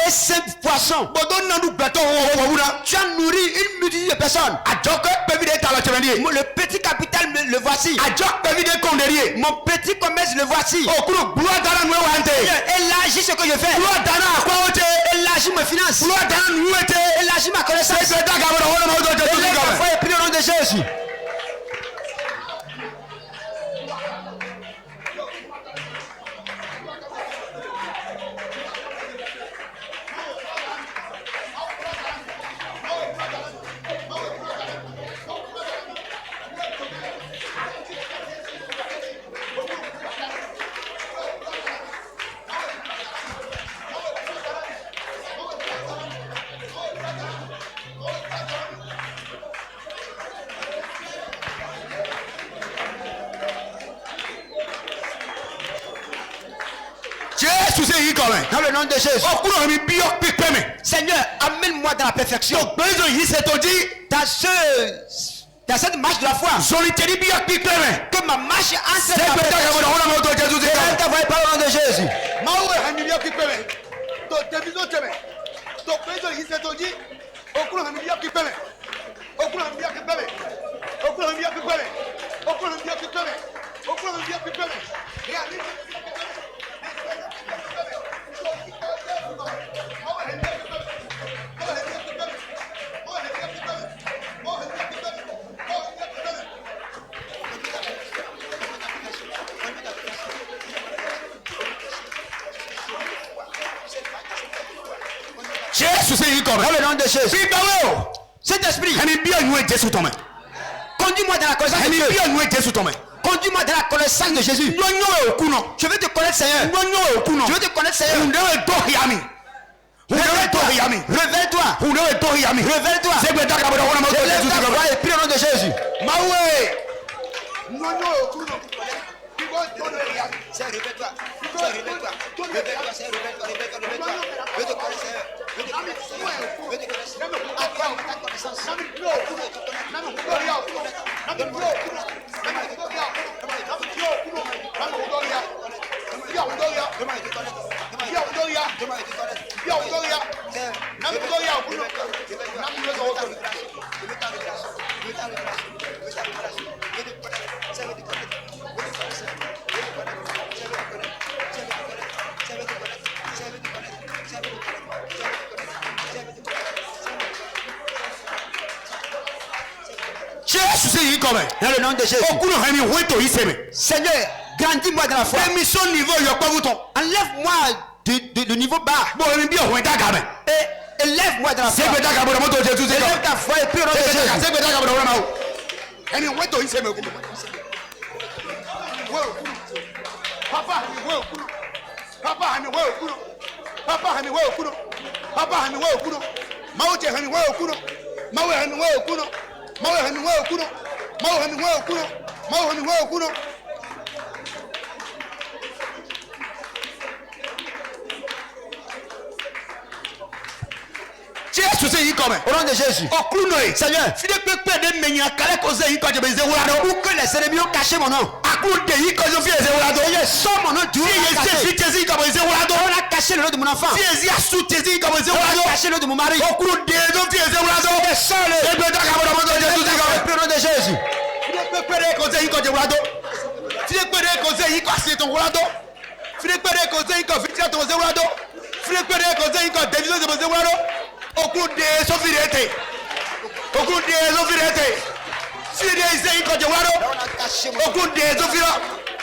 et 5 poissons, tu as nourri une multitude de personnes. Le petit capital, le voici. Mon petit commerce, le voici. Élargis ce que je fais. Élargis mes finances. Élargis ma connaissance. Élève ta foi et prie au nom de Jésus. Dans le nom de Jésus. Seigneur, amène-moi dans la perfection. Dans cette marche de la foi. Que ma marche entre dans la perfection. Élève ta voix et parle au nom de Jésus. Dans le nom de Jésus. Cet esprit, conduis-moi dans la connaissance de Dieu. Conduis-moi dans la connaissance de Jésus. Je veux te connaître, Seigneur. Je veux te connaître, Seigneur. Révèle-toi. Révèle-toi. Élève ta voix et prie au nom de Jésus. Seigneur, révèle-toi. Seigneur, révèle-toi. Révèle-toi, Seigneur, révèle-toi. Révèle-toi. Je veux te connaître, Seigneur. Je veux te connaître, Seigneur. Je veux te connaître. Accorde ta connaissance. Dans le nom de Jésus. Seigneur, grandis-moi dans la foi. Enlève-moi du niveau bas. Et élève-moi dans la foi. Élève ta foi et prie au nom de Jésus. Au nom de Jésus. Seigneur, pour que les ennemis ont caché mon nom. Seigneur, sors mon nom du haut. On a caché le nom de mon enfant. On a caché le nom de mon mari. Seigneur, sors-le. Au nom de Jésus.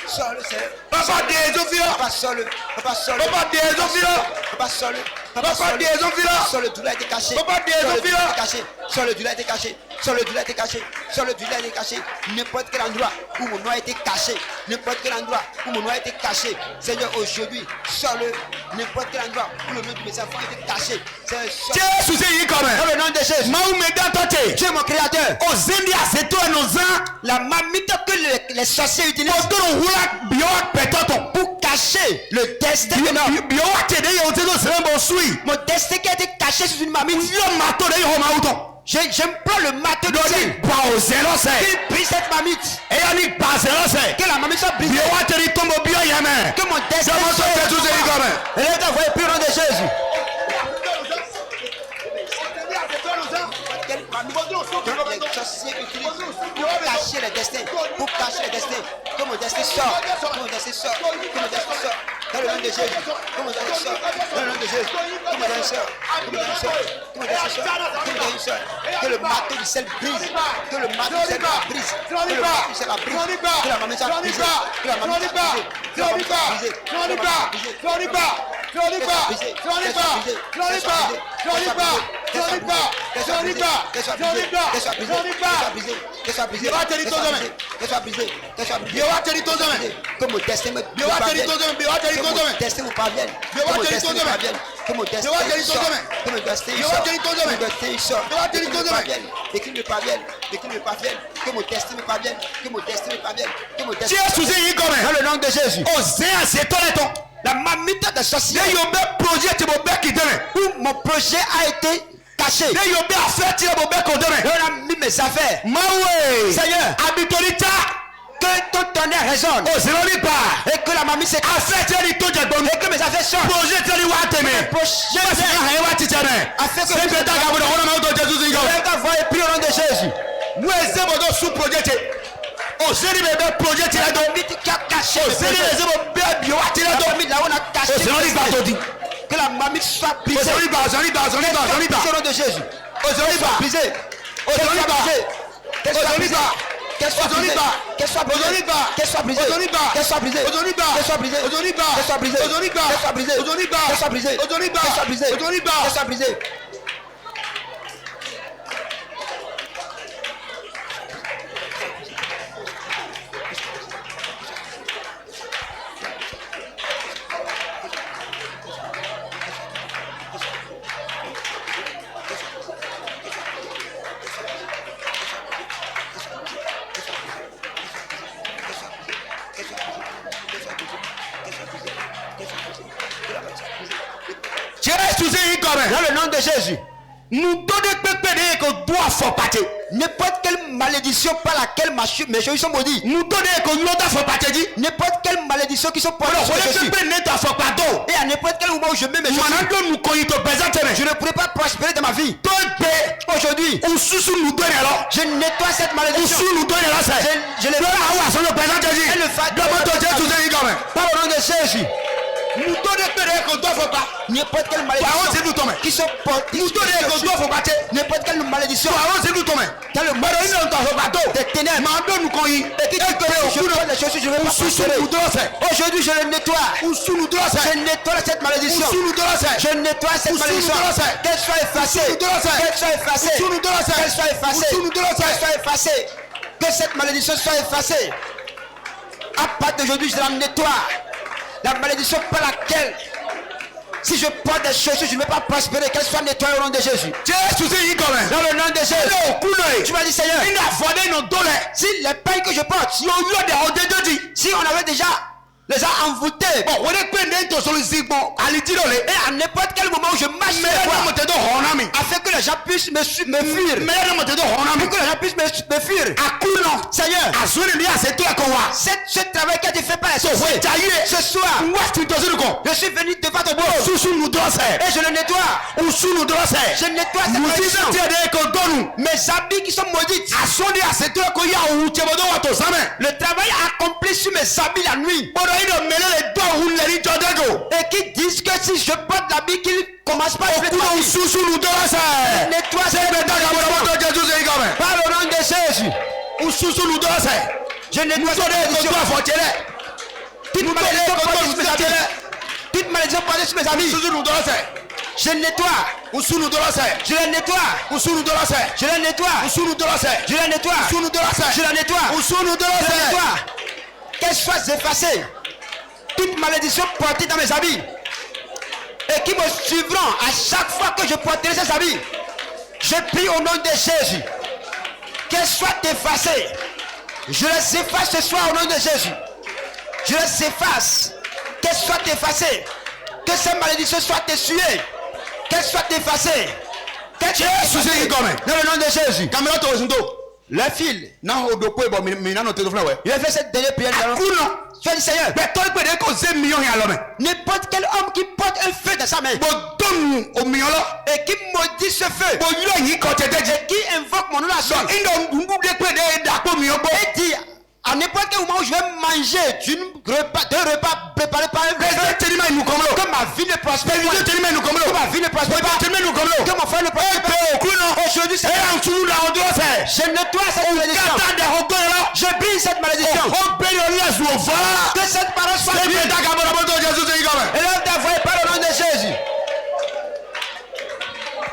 Sors-le, Seigneur. Papa sors-le. Papa sors-le. Sur le douleur était caché. Sur le douleur était caché. N'importe quel endroit où mon nom a été caché. Seigneur, aujourd'hui, sors-le. N'importe quel endroit où le nom de mes enfants a été caché. Dans le nom de Jésus. Dieu mon créateur. La marmite que les sorciers utilisent pour cacher le destin de mon destin qui a été caché sous une marmite. J'emploie le marteau du Doni ciel. baozelo se. Qu'il brise cette mamite. Eyani bazelo se. Que la mamite soit brisée. Bio wateri tombo bio yeme. Que mon destin Comment soit toi Jésus est comme? élève ta voix et prie au nom de Jésus. Quelle mamite les sorciers utilisent pour cacher les destins. Pour cacher les destins. Que mon destin sort. Que mon destin sort. Que mon destin sort. Dans le nom de Jésus. Que mon destin sort. Dans le nom de Jésus. Que mon destin sort. Que mon destin sort. Que mon destin sort. Que mon destin sort. Que le marteau du ciel brise. Que le marteau du ciel brise. Que le marteau du ciel brise. Que la mamite soit brisée. Que la mamite soit brisée. Que la mamite soit brisée. Que la mamite soit brisée. Que mon destin me parvienne. Que mon destin me parvienne. Que mon destin me parvienne. Que mon destin sorte. Que mon destin sorte. Que mon destin sorte. Que mon parvienne. Et qu'il me parvienne. Et qu'il me parvienne. Que mon destin me parvienne. Que mon destin me parvienne. Que mon destin. Jésus est comme? Dans le nom de Jésus. Osea c'est toi et ton. La mamite des sorciers. Ne yobe projet ti mo be ki deme. Où mon projet a été caché. Ne yobe affaire ti mo be ko deme. On a mis mes affaires. Mawe. Seigneur, Abitorita. que ton tonnerre résonne. O se lori pa. Et que la mamie s'est Affaire ti ni to je gbonu. et que mes affaires sortent. Projet ti ni wa teme. Projet Jésus a hewa ti teme. afin que Se pe ta ga bo na ma to Jésus yi go. lève ta voix et prie au nom de Jésus. Mu eze bo do su projet ti. O se ni be projet ti la La do. mamie qui a caché O le se ni projet. eze bo be bio wa ti la La do. mamie là où on a caché. O se lori pa to di. Que la mamie soit O brisée. se lori pa, o se lori pa, o se lori pa, o se lori pa. Au nom de Jésus. O se lori pa. Brisée. O se lori pa. Qu'elle soit brisée. Qu'elle soit Ozoni brisée. ba. Qu'elle soit brisée. Ozoni ba. Qu'elle soit brisée. Ozoni ba. Qu'elle soit brisée. Ozoni ba. Qu'elle soit brisée. Ozoni ba. Qu'elle soit brisée. Ozoni ba. Qu'elle soit brisée. Ozoni ba. Qu'elle soit brisée. Ozoni ba. Qu'elle soit brisée. Ozoni ba. Qu'elle soit brisée. Jésus yi comme? Dans le nom de Jésus. Nous donner pépé de ko doit faut pâté. N'importe quelle malédiction par laquelle mes cheveux sont maudits. Nous donner ko yota faut pâté dit. N'importe quelle malédiction qui sont portées Alors, sur on mes est cheveux. pépé ne ta faut pas do. Et à n'importe quel moment où je mets mes cheveux, Manando nous ko yito présente je ne pourrai pas prospérer dans ma vie. to be Aujourd'hui, ususu nous donner alors. je nettoie cette malédiction. Usu nous donner là c'est. Je les Là wa so le présente dit. Et le fait- Comment to Jésus yi comme? Par le nom de Jésus. Nous donner pépé ko doit faut pas. N'importe quelle Parole c'est malédiction nous tomber. qui sont portées Nous sur mes donner ko cheveux. doit faut pâté. N'importe quelle malédiction Parole c'est nous tomber. dans le monde Ino to faut pas do. des ténèbres. Mando nous ko yi. Et qui dit que je pose les chaussures, je ne vais pas Ususu prospérer. nous donner c'est. Aujourd'hui, je le nettoie. Usu nous donner c'est. Je nettoie cette malédiction. Usu nous donner c'est. Je nettoie cette Usu malédiction. nous donner c'est. Qu'elle soit effacée. Usu nous donner c'est. Qu'elle soit effacée. Usu nous donner c'est. Qu'elle soit effacée. Usu nous donner c'est. Qu'elle soit effacée. Que cette malédiction soit effacée. À partir d'aujourd'hui, je la nettoie. La malédiction par laquelle, si je porte des chaussures, je ne vais pas prospérer. Qu'elle soit nettoyée au nom de Jésus. Jésus yi comme? Dans le nom de Jésus. Tu m'as dit, Seigneur, Ina fode no dole. si les pailles que je porte, Yo yo de odedo di. si on avait déjà les a envoûtés, Bon, wole pe ne to solo sigbo. Ali ti dole. et à n'importe quel moment où je marche sur Me les na mo voies, te do hona mi. afin que les gens puissent me fuir, Me na mo te do hona mi. afin que les gens puissent me fuir. Akuno. Seigneur, Azuri mi aseto ko wa. ce travail qui a été fait par les So we sorciers, jaye. ce soir, What to do ko? je suis venu devant ton bureau Susu nu do se. et je le nettoie. Usu nu do se. Je nettoie cette Nous si malédiction. se de ko donu. Mes habits qui sont maudits. Asoni aseto ko ya o chebodo wa to same. Le travail accompli sur mes habits la nuit. Bodo ino mele le do hun le ri jodego. Et qui disent que si je porte l'habit, qu'il ne commence pas à faire Okuno susu nu do se. nettoie Se cette be ta ka malédiction. mo to Jésus yi comme? Par le nom de Jésus, Ususu nu do se. je nettoie cette Nous malédiction. doit faut tirer. Toute malédiction portée sur mes habits. Tirer. Toute malédiction portée sur mes habits. Ususu nu do se. Je nettoie. Usu nu do se. Je la nettoie. Usu nu do se. Je la nettoie. Usu nu do se. Je la nettoie. Usu nu do se. Je la nettoie. Usu nu do Je la se. nettoie. Qu'elle soit effacée. Toute malédiction portée dans mes habits. Et qui me suivront à chaque fois que je porterai ces habits. Je prie au nom de Jésus. Qu'elle soit effacée. Je les efface ce soir au nom de Jésus. Je les efface. Qu'elle soit effacée. Que ces malédictions soient essuées. Qu'elles soient effacées. Jésus est comme. Dans le nom de Jésus. Caméra to osunto. Le fil. Na ho do ko bo mi na no te do fla we. Il a fait cette dernière prière. Akuno. Tu as dit Seigneur. Mais toi peut dire que 2 millions ya lo me. N'importe quel homme qui porte un feu dans sa main. Bo don o million lo. Et qui maudit ce feu. Bo yo yi ko te deje. Et qui invoque mon nom là. So indo ngbu de pe de da ko million bo. Et dit. À n'importe quel moment où je vais manger deux repas préparés par un Président Telima nous comme que ma vie ne prospère pas. Président Telima nous comme Que ma vie ne prospère pas. Telima nous comme Que mon frère ne prospère pas. Aujourd'hui, c'est un sous la on doit faire. je nettoie cette malédiction. Je brise cette malédiction. Que cette parole soit vive. Élève ta voix et parle au nom de Jésus.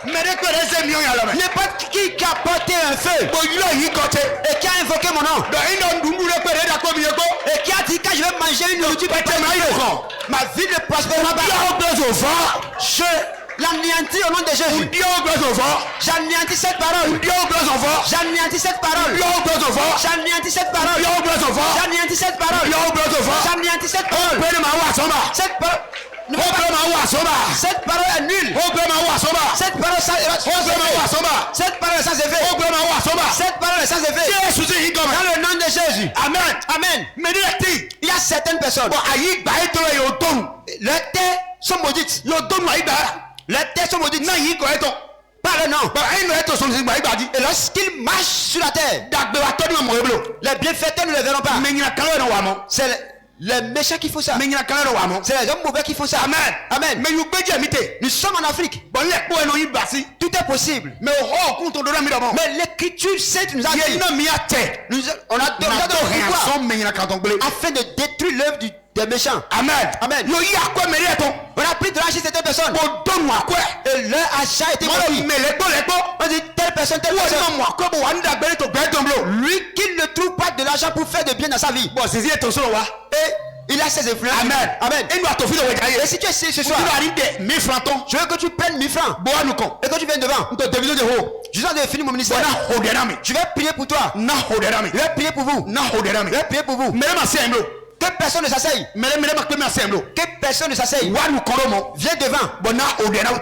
N'importe qui a porté un feu et qui a invoqué mon nom et qui a dit quand je vais manger une nourriture ma vie ne prospérera pas. Je l'anéantis au nom de Jésus. J'anéantis cette parole. J'anéantis cette parole. J'anéantis cette parole. J'anéantis cette parole. J'anéantis cette parole. Cette parole. Cette parole est nulle. Cette parole est sans effet. Cette parole est sans effet. Cette parole est sans effet. Dans le nom de Jésus. Amen. Amen. Il y a certaines personnes. Leurs terres sont maudites. Leurs terres sont maudites. Par le nom. Et lorsqu'ils marchent sur la terre, les bienfaiteurs ne le verront pas. C'est les méchants qui font ça. C'est les hommes mauvais qui font ça. Amen. Amen. Nous sommes en Afrique. Tout est possible. Mais l'écriture sainte nous a dit. On a donné pouvoir afin de détruire l'œuvre des méchants. Amen. Amen. On a pris de l'argent de cette personne. Et leur achat a été pris. On dit telle personne, telle personne. Lui qui ne trouve pas de l'argent pour faire de bien dans sa vie. Et il a ses influences. Amen. Amen. Et Et si tu es ici ce soir, je veux que tu prennes 1000 francs. Et que tu viennes devant. Je viens de finir mon ministère. Je vais prier pour toi. Je vais prier pour vous. Je vais prier pour vous. Que personne ne s'asseye. Que personne ne s'asseye. Viens devant.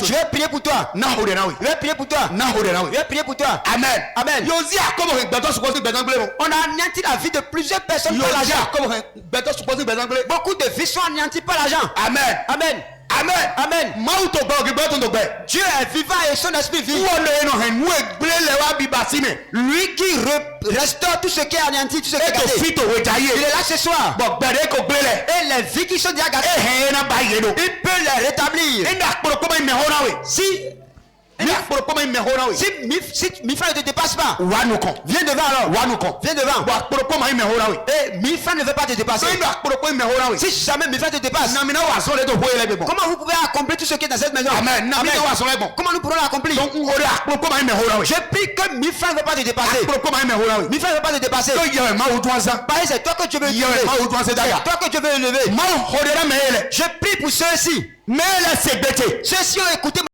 Je vais prier pour toi. Je vais prier pour toi. Je vais prier pour toi. Amen. Amen. On a anéanti la vie de plusieurs personnes par l'argent. Beaucoup de vies sont anéanties par l'argent. Amen. Amen. Amen. Amen. Dieu est vivant et son esprit vit. Lui qui restaure tout ce qui est anéanti, tout ce qui est gâté. Il est là ce soir. Et les vies qui sont déjà gâtées, il peut les rétablir. Si 1000 francs ne te dépassent pas, viens devant alors. Viens devant. Et 1000 francs ne veut pas te dépasser. Si jamais 1000 francs te dépassent, comment vous pouvez accomplir tout ce qui est dans cette maison? Amen. Comment nous pourrons l'accomplir? Je prie que 1000 francs ne veut pas te dépasser. 1000 francs ne veut pas te dépasser. Parce que c'est toi que Dieu veut élever. Toi que Dieu veut élever. Je prie pour ceux-ci. Ceux-ci ont écouté